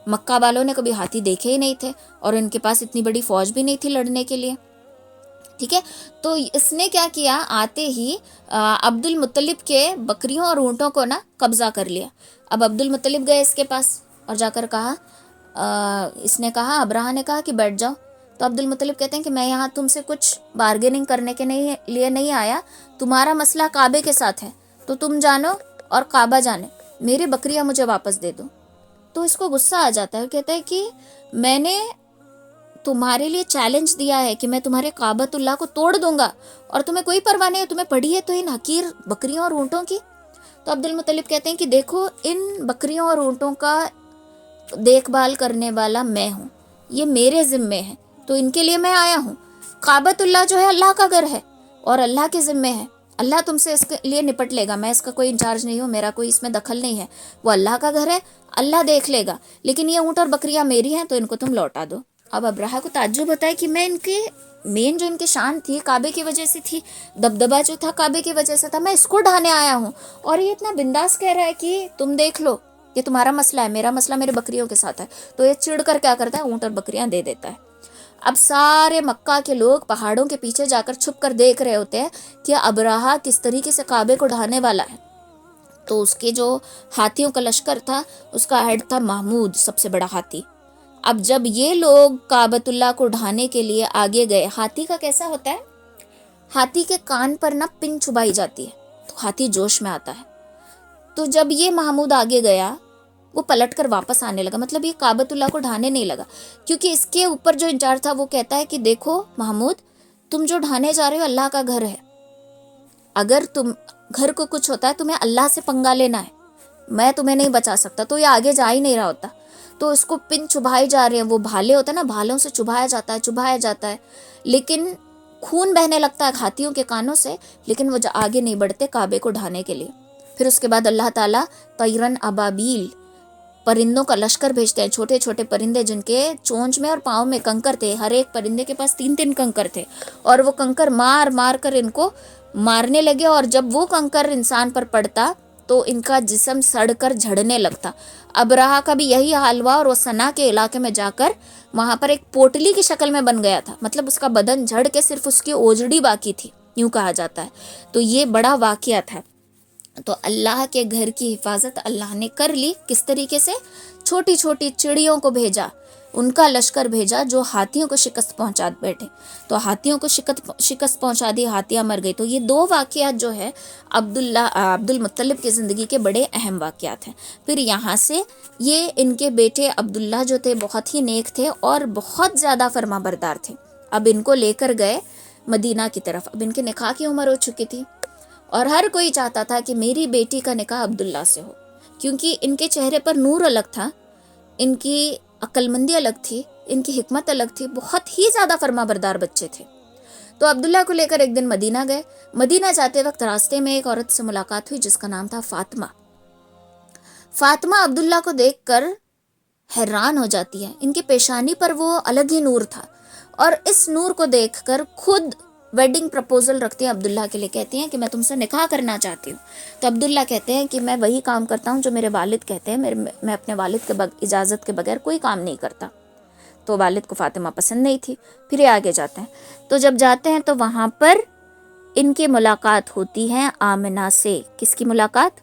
مکہ والوں نے کبھی ہاتھی دیکھے ہی نہیں تھے، اور ان کے پاس اتنی بڑی فوج بھی نہیں تھی لڑنے کے لیے، ٹھیک ہے۔ تو اس نے کیا کیا، آتے ہی عبد المطلب کے بکریوں اور اونٹوں کو نا قبضہ کر لیا۔ اب عبد المطلب گئے اس کے پاس اور جا کر کہا، اس نے کہا، ابراہہ نے کہا کہ بیٹھ جاؤ۔ تو عبد المطلب کہتے ہیں کہ میں یہاں تم سے کچھ بارگیننگ کرنے کے لیے نہیں آیا، تمہارا مسئلہ کعبے کے ساتھ ہے، تو تم جانو اور کعبہ جانے، میری بکریاں مجھے واپس دے دو۔ تو اس کو غصہ آ جاتا ہے، کہتا ہے کہ میں نے تمہارے لیے چیلنج دیا ہے کہ میں تمہارے کعبۃ اللہ کو توڑ دوں گا، اور تمہیں کوئی پرواہ نہیں ہے، تمہیں پڑھی ہے تو ان حقیر بکریوں اور اونٹوں کی۔ تو عبد المطلب کہتے ہیں کہ دیکھو، ان بکریوں اور اونٹوں کا دیکھ بھال کرنے والا میں ہوں، یہ میرے ذمے ہے، تو ان کے لیے میں آیا ہوں۔ کعبۃ اللہ جو ہے اللہ کا گھر ہے اور اللہ کے ذمے ہے، اللہ تم سے اس کے لیے نپٹ لے گا، میں اس کا کوئی انچارج نہیں ہوں، میرا کوئی اس میں دخل نہیں ہے، وہ اللہ کا گھر ہے، اللہ دیکھ لے گا، لیکن یہ اونٹ اور بکریاں میری ہیں، تو ان کو تم لوٹا دو۔ اب ابراہہ کو تعجب ہوتا ہے کہ میں ان کے مین جو ان کی شان تھی کعبے کی وجہ سے تھی، دبدبہ جو تھا کعبے کی وجہ سے تھا، میں اس کو ڈھانے آیا ہوں، اور یہ اتنا بنداس کہہ رہا ہے کہ تم دیکھ لو، یہ تمہارا مسئلہ ہے، میرا مسئلہ میرے بکریوں کے ساتھ ہے۔ تو یہ چڑ کر کیا کرتا ہے، اونٹ اور بکریاں دے دیتا ہے۔ اب سارے مکہ کے لوگ پہاڑوں کے پیچھے جا کر چھپ کر دیکھ رہے ہوتے ہیں کہ ابراہہ کس طریقے سے کعبے کو ڈھانے والا ہے۔ تو اس کے جو ہاتھیوں کا لشکر تھا، اس کا ہیڈ تھا محمود، سب سے بڑا ہاتھی۔ اب جب یہ لوگ کعبۃ اللہ کو ڈھانے کے لیے آگے گئے، ہاتھی کا کیسا ہوتا ہے، ہاتھی کے کان پر نا پن چبھائی جاتی ہے تو ہاتھی جوش میں آتا ہے۔ تو جب یہ محمود آگے گیا، وہ پلٹ کر واپس آنے لگا، مطلب یہ کعبۃ اللہ کو ڈھانے نہیں لگا، کیونکہ اس کے اوپر جو انچارج تھا وہ کہتا ہے کہ دیکھو محمود، تم جو ڈھانے جا رہے ہو اللہ کا گھر ہے، اگر تم گھر کو کچھ ہوتا ہے تمہیں اللہ سے پنگا لینا ہے، میں تمہیں نہیں بچا سکتا۔ تو یہ آگے جا ہی نہیں رہا ہوتا، تو اس کو پن چبھائے جا رہے ہیں، وہ بھالے ہوتا ہے نا، بھالوں سے چبھایا جاتا ہے، لیکن خون بہنے لگتا ہے ہاتھیوں کے کانوں سے، لیکن وہ آگے نہیں بڑھتے کعبے کو ڈھانے کے لیے۔ پھر اس کے بعد اللہ تعالیٰ طیرن ابابیل، پرندوں کا لشکر بھیجتے ہیں، چھوٹے چھوٹے پرندے جن کے چونچ میں اور پاؤں میں کنکر تھے، ہر ایک پرندے کے پاس 3 کنکر تھے، اور وہ کنکر مار مار کر ان کو مارنے لگے، اور جب وہ کنکر انسان پر پڑتا تو ان کا جسم سڑ کر جھڑنے لگتا۔ ابراہہ کا بھی یہی حال ہوا، اور وہ صنع کے علاقے میں جا کر وہاں پر ایک پوٹلی کی شکل میں بن گیا تھا، مطلب اس کا بدن جھڑ کے صرف اس کی اوجڑی باقی تھی، یوں کہا جاتا ہے۔ تو یہ بڑا واقعہ تھا۔ تو اللہ کے گھر کی حفاظت اللہ نے کر لی، کس طریقے سے، چھوٹی چھوٹی چڑیوں کو بھیجا، ان کا لشکر بھیجا جو ہاتھیوں کو شکست پہنچا بیٹھے، تو ہاتھیوں کو شکست پہنچا دی، ہاتھیاں مر گئی۔ تو یہ 2 واقعات جو ہے عبد المطلب کی زندگی کے بڑے اہم واقعات ہیں۔ پھر یہاں سے یہ ان کے بیٹے عبداللہ جو تھے بہت ہی نیک تھے اور بہت زیادہ فرما بردار تھے، اب ان کو لے کر گئے مدینہ کی طرف۔ اب ان کے نکاح کی عمر ہو چکی تھی، اور ہر کوئی چاہتا تھا کہ میری بیٹی کا نکاح عبداللہ سے ہو، کیونکہ ان کے چہرے پر نور الگ تھا، ان کی عقل مندی الگ تھی، ان کی حکمت الگ تھی، بہت ہی زیادہ فرما بردار بچے تھے. تو عبداللہ کو لے کر ایک دن مدینہ گئے. مدینہ جاتے وقت راستے میں ایک عورت سے ملاقات ہوئی جس کا نام تھا فاطمہ. فاطمہ عبداللہ کو دیکھ کر حیران ہو جاتی ہے. ان کی پیشانی پر وہ الگ ہی نور تھا، اور اس نور کو دیکھ کر خود ویڈنگ پرپوزل رکھتی ہیں عبداللہ کے لیے. کہتی ہیں کہ میں تم سے نکاح کرنا چاہتی ہوں. تو عبداللہ کہتے ہیں کہ میں وہی کام کرتا ہوں جو میرے والد کہتے ہیں، میں اپنے والد کے اجازت کے بغیر کوئی کام نہیں کرتا. تو والد کو فاطمہ پسند نہیں تھی. پھر یہ آگے جاتے ہیں. تو جب جاتے ہیں تو وہاں پر ان کی ملاقات ہوتی ہے آمنہ سے. کس کی ملاقات؟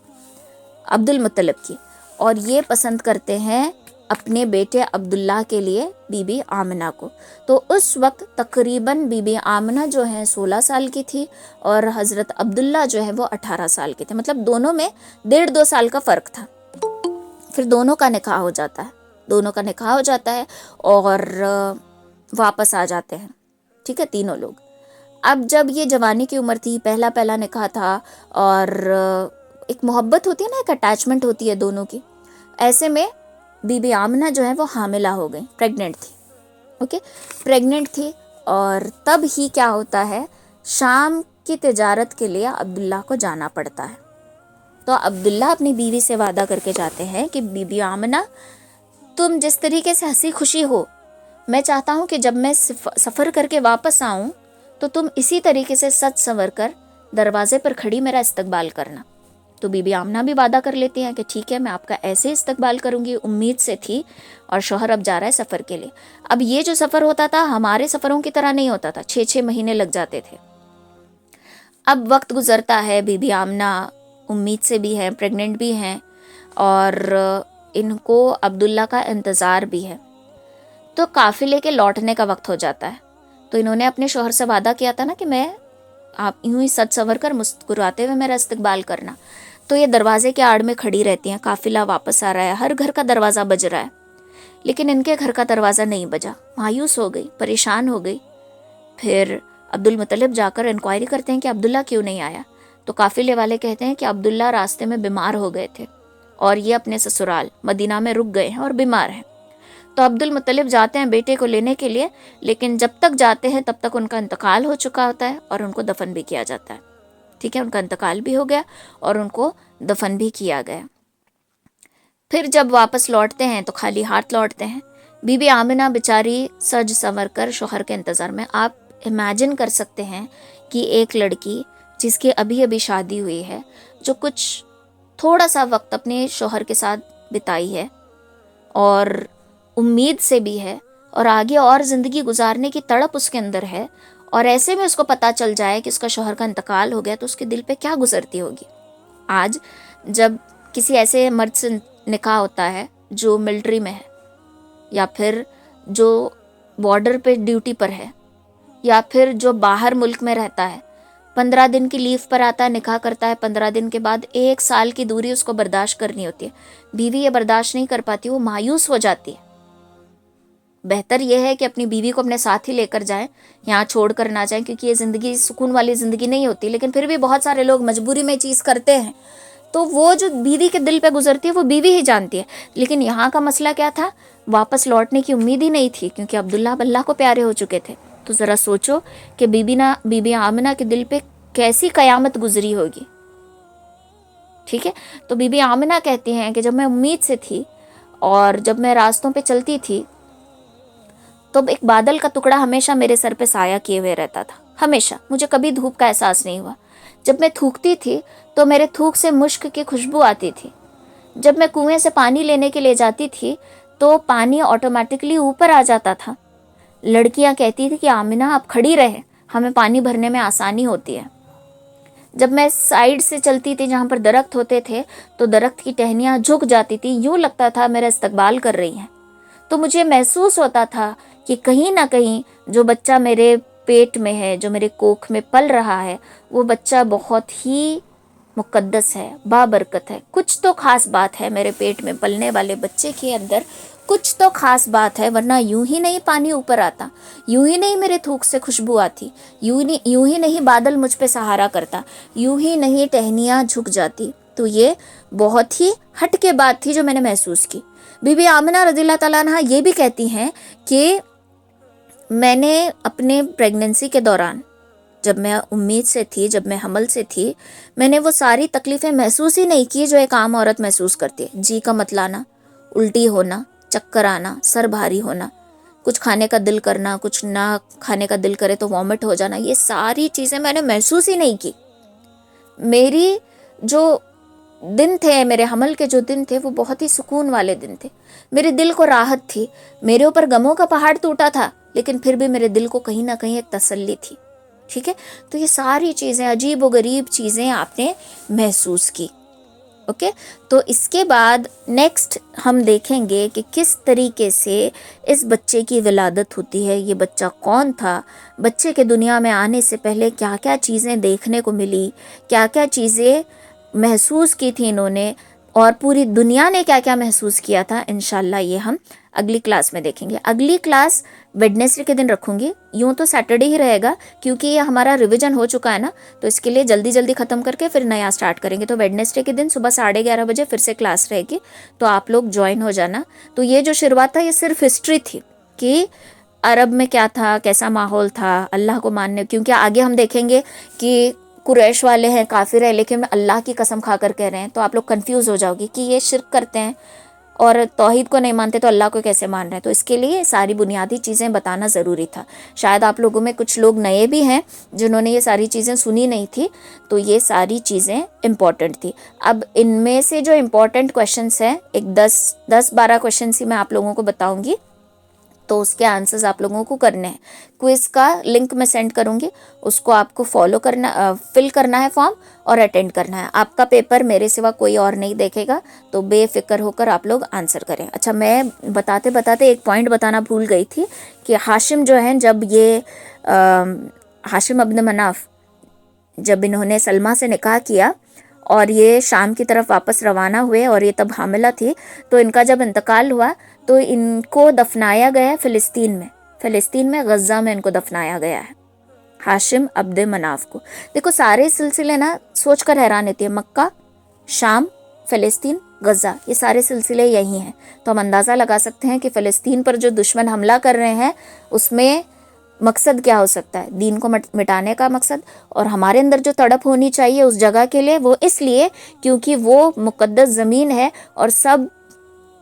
عبد المطلب کی. اور یہ پسند کرتے ہیں اپنے بیٹے عبداللہ کے لیے بی بی آمنہ کو. تو اس وقت تقریباً بی بی آمنہ جو ہے 16 سال کی تھی، اور حضرت عبداللہ جو ہے وہ 18 سال کے تھے. مطلب دونوں میں 1.5-2 سال کا فرق تھا. پھر دونوں کا نکاح ہو جاتا ہے اور واپس آ جاتے ہیں. ٹھیک ہے، تینوں لوگ. اب جب یہ جوانی کی عمر تھی، پہلا نکاح تھا، اور ایک محبت ہوتی ہے نا، ایک اٹیچمنٹ ہوتی ہے دونوں کی. ایسے میں بی بی آمنہ جو ہے وہ حاملہ ہو گئی، پریگننٹ تھی. اور تب ہی کیا ہوتا ہے، شام کی تجارت کے لیے عبداللہ کو جانا پڑتا ہے. تو عبداللہ اپنی بیوی سے وعدہ کر کے جاتے ہیں کہ بی بی آمنہ، تم جس طریقے سے ہنسی خوشی ہو، میں چاہتا ہوں کہ جب میں سفر کر کے واپس آؤں تو تم اسی طریقے سے سج سنور کر دروازے پر کھڑی میرا استقبال کرنا. تو بی بی آمنہ بھی وعدہ کر لیتی ہیں کہ ٹھیک ہے، میں آپ کا ایسے استقبال کروں گی. امید سے تھی، اور شوہر اب جا رہا ہے سفر کے لیے. اب یہ جو سفر ہوتا تھا ہمارے سفروں کی طرح نہیں ہوتا تھا، 6 مہینے لگ جاتے تھے. اب وقت گزرتا ہے، بی بی آمنہ امید سے بھی ہیں، پریگننٹ بھی ہیں، اور ان کو عبداللہ کا انتظار بھی ہے. تو قافلے کے لوٹنے کا وقت ہو جاتا ہے. تو انہوں نے اپنے شوہر سے وعدہ کیا تھا نا کہ میں آپ یوں ہی سج سنور کر مسکراتے ہوئے میرا استقبال کرنا. تو یہ دروازے کے آڑ میں کھڑی رہتی ہیں. قافلہ واپس آ رہا ہے، ہر گھر کا دروازہ بج رہا ہے، لیکن ان کے گھر کا دروازہ نہیں بجا. مایوس ہو گئی، پریشان ہو گئی. پھر عبد المطلب جا کر انکوائری کرتے ہیں کہ عبداللہ کیوں نہیں آیا. تو قافلے والے کہتے ہیں کہ عبداللہ راستے میں بیمار ہو گئے تھے، اور یہ اپنے سسرال مدینہ میں رک گئے ہیں اور بیمار ہیں. تو عبد المطلب جاتے ہیں بیٹے کو لینے کے لیے، لیکن جب تک جاتے ہیں تب تک ان کا انتقال ہو چکا ہوتا ہے، اور ان کو دفن بھی کیا جاتا ہے. ٹھیک ہے، ان کا انتقال بھی ہو گیا اور ان کو دفن بھی کیا گیا. پھر جب واپس لوٹتے ہیں تو خالی ہاتھ لوٹتے ہیں. بی بی آمنہ بیچاری سج سنور کر شوہر کے انتظار میں. آپ امیجن کر سکتے ہیں کہ ایک لڑکی جس کی ابھی ابھی شادی ہوئی ہے، جو کچھ تھوڑا سا وقت اپنے شوہر کے ساتھ بتائی ہے، اور امید سے بھی ہے، اور آگے اور زندگی گزارنے کی تڑپ اس کے اندر ہے، اور ایسے میں اس کو پتہ چل جائے کہ اس کا شوہر کا انتقال ہو گیا، تو اس کے دل پہ کیا گزرتی ہوگی. آج جب کسی ایسے مرد سے نکاح ہوتا ہے جو ملٹری میں ہے، یا پھر جو بارڈر پہ ڈیوٹی پر ہے، یا پھر جو باہر ملک میں رہتا ہے، 15 دن کی لیو پر آتا ہے، نکاح کرتا ہے، 15 دن کے بعد 1 سال کی دوری اس کو برداشت کرنی ہوتی ہے. بیوی یہ برداشت نہیں کر پاتی، وہ مایوس ہو جاتی ہے. بہتر یہ ہے کہ اپنی بیوی کو اپنے ساتھ ہی لے کر جائیں، یہاں چھوڑ کر نہ جائیں، کیونکہ یہ زندگی سکون والی زندگی نہیں ہوتی. لیکن پھر بھی بہت سارے لوگ مجبوری میں چیز کرتے ہیں، تو وہ جو بیوی کے دل پہ گزرتی ہے وہ بیوی ہی جانتی ہے. لیکن یہاں کا مسئلہ کیا تھا، واپس لوٹنے کی امید ہی نہیں تھی، کیونکہ عبداللہ اب اللہ کو پیارے ہو چکے تھے. تو ذرا سوچو کہ بی بی آمنہ کے دل پہ کیسی قیامت گزری ہوگی. ٹھیک ہے، تو بی بی آمنہ کہتی ہیں کہ جب میں امید سے تھی، اور جب میں راستوں پہ چلتی تھی، تو ایک بادل کا ٹکڑا ہمیشہ میرے سر پہ سایہ کیے ہوئے رہتا تھا. ہمیشہ مجھے کبھی دھوپ کا احساس نہیں ہوا. جب میں تھوکتی تھی تو میرے تھوک سے مشک کی خوشبو آتی تھی. جب میں کنویں سے پانی لینے کے لیے جاتی تھی تو پانی آٹومیٹکلی اوپر آ جاتا تھا. لڑکیاں کہتی تھی کہ آمنہ آپ کھڑی رہے، ہمیں پانی بھرنے میں آسانی ہوتی ہے. جب میں سائیڈ سے چلتی تھی جہاں پر درخت ہوتے تھے، تو درخت کی ٹہنیاں جھک جاتی تھی، یوں لگتا تھا میرا استقبال کر رہی ہیں. تو مجھے محسوس ہوتا تھا کہ کہیں نہ کہیں جو بچہ میرے پیٹ میں ہے، جو میرے کوکھ میں پل رہا ہے، وہ بچہ بہت ہی مقدس ہے، بابرکت ہے. کچھ تو خاص بات ہے میرے پیٹ میں پلنے والے بچے کے اندر، کچھ تو خاص بات ہے، ورنہ یوں ہی نہیں پانی اوپر آتا، یوں ہی نہیں میرے تھوک سے خوشبو آتی، یوں ہی نہیں بادل مجھ پہ سہارا کرتا، یوں ہی نہیں ٹہنیاں جھک جاتی. تو یہ بہت ہی ہٹ کے بات تھی جو میں نے محسوس کی. بی بی آمنہ رضی اللہ تعالیٰ عنہ یہ بھی کہتی ہیں کہ میں نے اپنے پریگننسی کے دوران، جب میں امید سے تھی، جب میں حمل سے تھی، میں نے وہ ساری تکلیفیں محسوس ہی نہیں کی جو ایک عام عورت محسوس کرتی ہے. جی کا متلانا، الٹی ہونا، چکر آنا، سر بھاری ہونا، کچھ کھانے کا دل کرنا، کچھ نہ کھانے کا دل کرے تو وامٹ ہو جانا، یہ ساری چیزیں میں نے محسوس ہی نہیں کی. میری جو دن تھے، میرے حمل کے جو دن تھے وہ بہت ہی سکون والے دن تھے. میرے دل کو راحت تھی. میرے اوپر غموں کا پہاڑ ٹوٹا تھا، لیکن پھر بھی میرے دل کو کہیں نہ کہیں ایک تسلی تھی. ٹھیک ہے، تو یہ ساری چیزیں، عجیب و غریب چیزیں آپ نے محسوس کی. اوکے، تو اس کے بعد نیکسٹ ہم دیکھیں گے کہ کس طریقے سے اس بچے کی ولادت ہوتی ہے. یہ بچہ کون تھا، بچے کے دنیا میں آنے سے پہلے کیا کیا چیزیں دیکھنے کو ملی، کیا کیا چیزیں محسوس کی تھی انہوں نے، اور پوری دنیا نے کیا کیا محسوس کیا تھا. انشاءاللہ یہ ہم اگلی کلاس میں دیکھیں گے. اگلی کلاس ویڈنسڈے کے دن رکھوں گی. یوں تو سیٹرڈے ہی رہے گا کیونکہ یہ ہمارا ریویژن ہو چکا ہے نا، تو اس کے لیے جلدی جلدی ختم کر کے پھر نیا سٹارٹ کریں گے. تو ویڈنسڈے کے دن صبح 11:30 بجے پھر سے کلاس رہے گی، تو آپ لوگ جوائن ہو جانا. تو یہ جو شروعات تھا یہ صرف ہسٹری تھی کہ عرب میں کیا تھا، کیسا ماحول تھا اللہ کو ماننے، کیونکہ آگے ہم دیکھیں گے کہ قریش والے ہیں، کافر ہیں، لیکن اللہ کی قسم کھا کر کہہ رہے ہیں. تو آپ لوگ کنفیوز ہو جاؤ گی کہ یہ شرک کرتے ہیں اور توحید کو نہیں مانتے تو اللہ کو کیسے مان رہے ہیں. تو اس کے لیے ساری بنیادی چیزیں بتانا ضروری تھا. شاید آپ لوگوں میں کچھ لوگ نئے بھی ہیں جنہوں نے یہ ساری چیزیں سنی نہیں تھی، تو یہ ساری چیزیں امپورٹنٹ تھی. اب ان میں سے جو امپورٹنٹ کویشچنس ہیں، ایک 10-12 کویشچنس ہی میں آپ لوگوں کو بتاؤں گی، تو اس کے آنسرز آپ لوگوں کو کرنے ہیں. کوئز کا لنک میں سینڈ کروں گی، اس کو آپ کو فالو کرنا، فل کرنا ہے فارم اور اٹینڈ کرنا ہے. آپ کا پیپر میرے سوا کوئی اور نہیں دیکھے گا، تو بے فکر ہو کر آپ لوگ آنسر کریں. اچھا، میں بتاتے بتاتے ایک پوائنٹ بتانا بھول گئی تھی کہ ہاشم جو ہیں، جب یہ ہاشم ابن مناف، جب انہوں نے سلمہ سے نکاح کیا اور یہ شام کی طرف واپس روانہ ہوئے اور یہ تب حاملہ تھی، تو ان کا جب انتقال ہوا تو ان کو دفنایا گیا فلسطین میں غزہ میں ان کو دفنایا گیا ہے، ہاشم عبد مناف کو. دیکھو سارے سلسلے نا سوچ کر حیران ہوتی ہے، مکہ، شام، فلسطین، غزہ، یہ سارے سلسلے یہی ہیں. تو ہم اندازہ لگا سکتے ہیں کہ فلسطین پر جو دشمن حملہ کر رہے ہیں اس میں مقصد کیا ہو سکتا ہے، دین کو مٹانے کا مقصد. اور ہمارے اندر جو تڑپ ہونی چاہیے اس جگہ کے لیے، وہ اس لیے کیونکہ وہ مقدس زمین ہے اور سب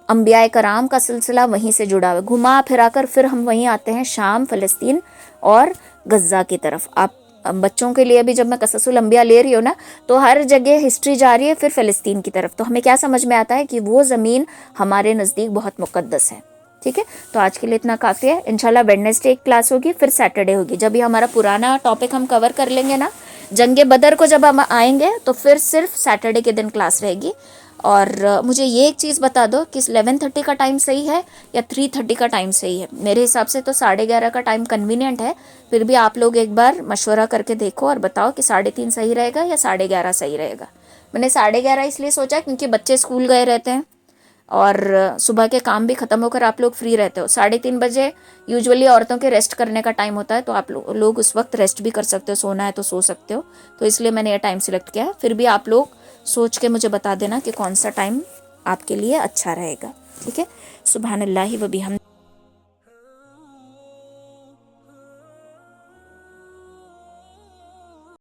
انبیاء کرام کا سلسلہ وہیں سے جڑا ہوا ہے. گھما پھرا کر پھر ہم وہیں آتے ہیں، شام، فلسطین اور غزہ کی طرف. آپ بچوں کے لیے بھی جب میں قصص الانبیاء لے رہی ہوں نا، تو ہر جگہ ہسٹری جا رہی ہے پھر فلسطین کی طرف. تو ہمیں کیا سمجھ میں آتا ہے کہ وہ زمین ہمارے نزدیک بہت مقدس ہے. ٹھیک ہے، تو آج کے لیے اتنا کافی ہے. انشاءاللہ ویڈنسڈے ایک کلاس ہوگی، پھر سیٹرڈے ہوگی. جب یہ ہمارا پرانا ٹاپک ہم کور کر لیں گے نا، جنگ بدر کو جب ہم آئیں گے تو پھر صرف سیٹرڈے کے دن کلاس رہے گی. اور مجھے یہ ایک چیز بتا دو کہ 11:30 کا ٹائم صحیح ہے یا 3:30 کا ٹائم صحیح ہے. میرے حساب سے تو 11:30 کا ٹائم کنوینئنٹ ہے، پھر بھی آپ لوگ ایک بار مشورہ کر کے دیکھو اور بتاؤ کہ 3:30 صحیح رہے گا یا 11:30 صحیح رہے گا. میں نے 11:30 اس لیے سوچا کیونکہ بچے اسکول گئے رہتے ہیں اور صبح کے کام بھی ختم ہو کر آپ لوگ فری رہتے ہو. 3:30 بجے یوزولی عورتوں کے ریسٹ کرنے کا ٹائم ہوتا ہے، تو آپ لوگ اس وقت ریسٹ بھی کر سکتے ہو، سونا ہے تو سو سکتے ہو. تو اس لیے میں نے یہ ٹائم سلیکٹ کیا ہے. پھر بھی آپ لوگ سوچ کے مجھے بتا دینا کہ کون سا ٹائم آپ کے لیے اچھا رہے گا. ٹھیک ہے، سبحان اللہ و بحمدہ.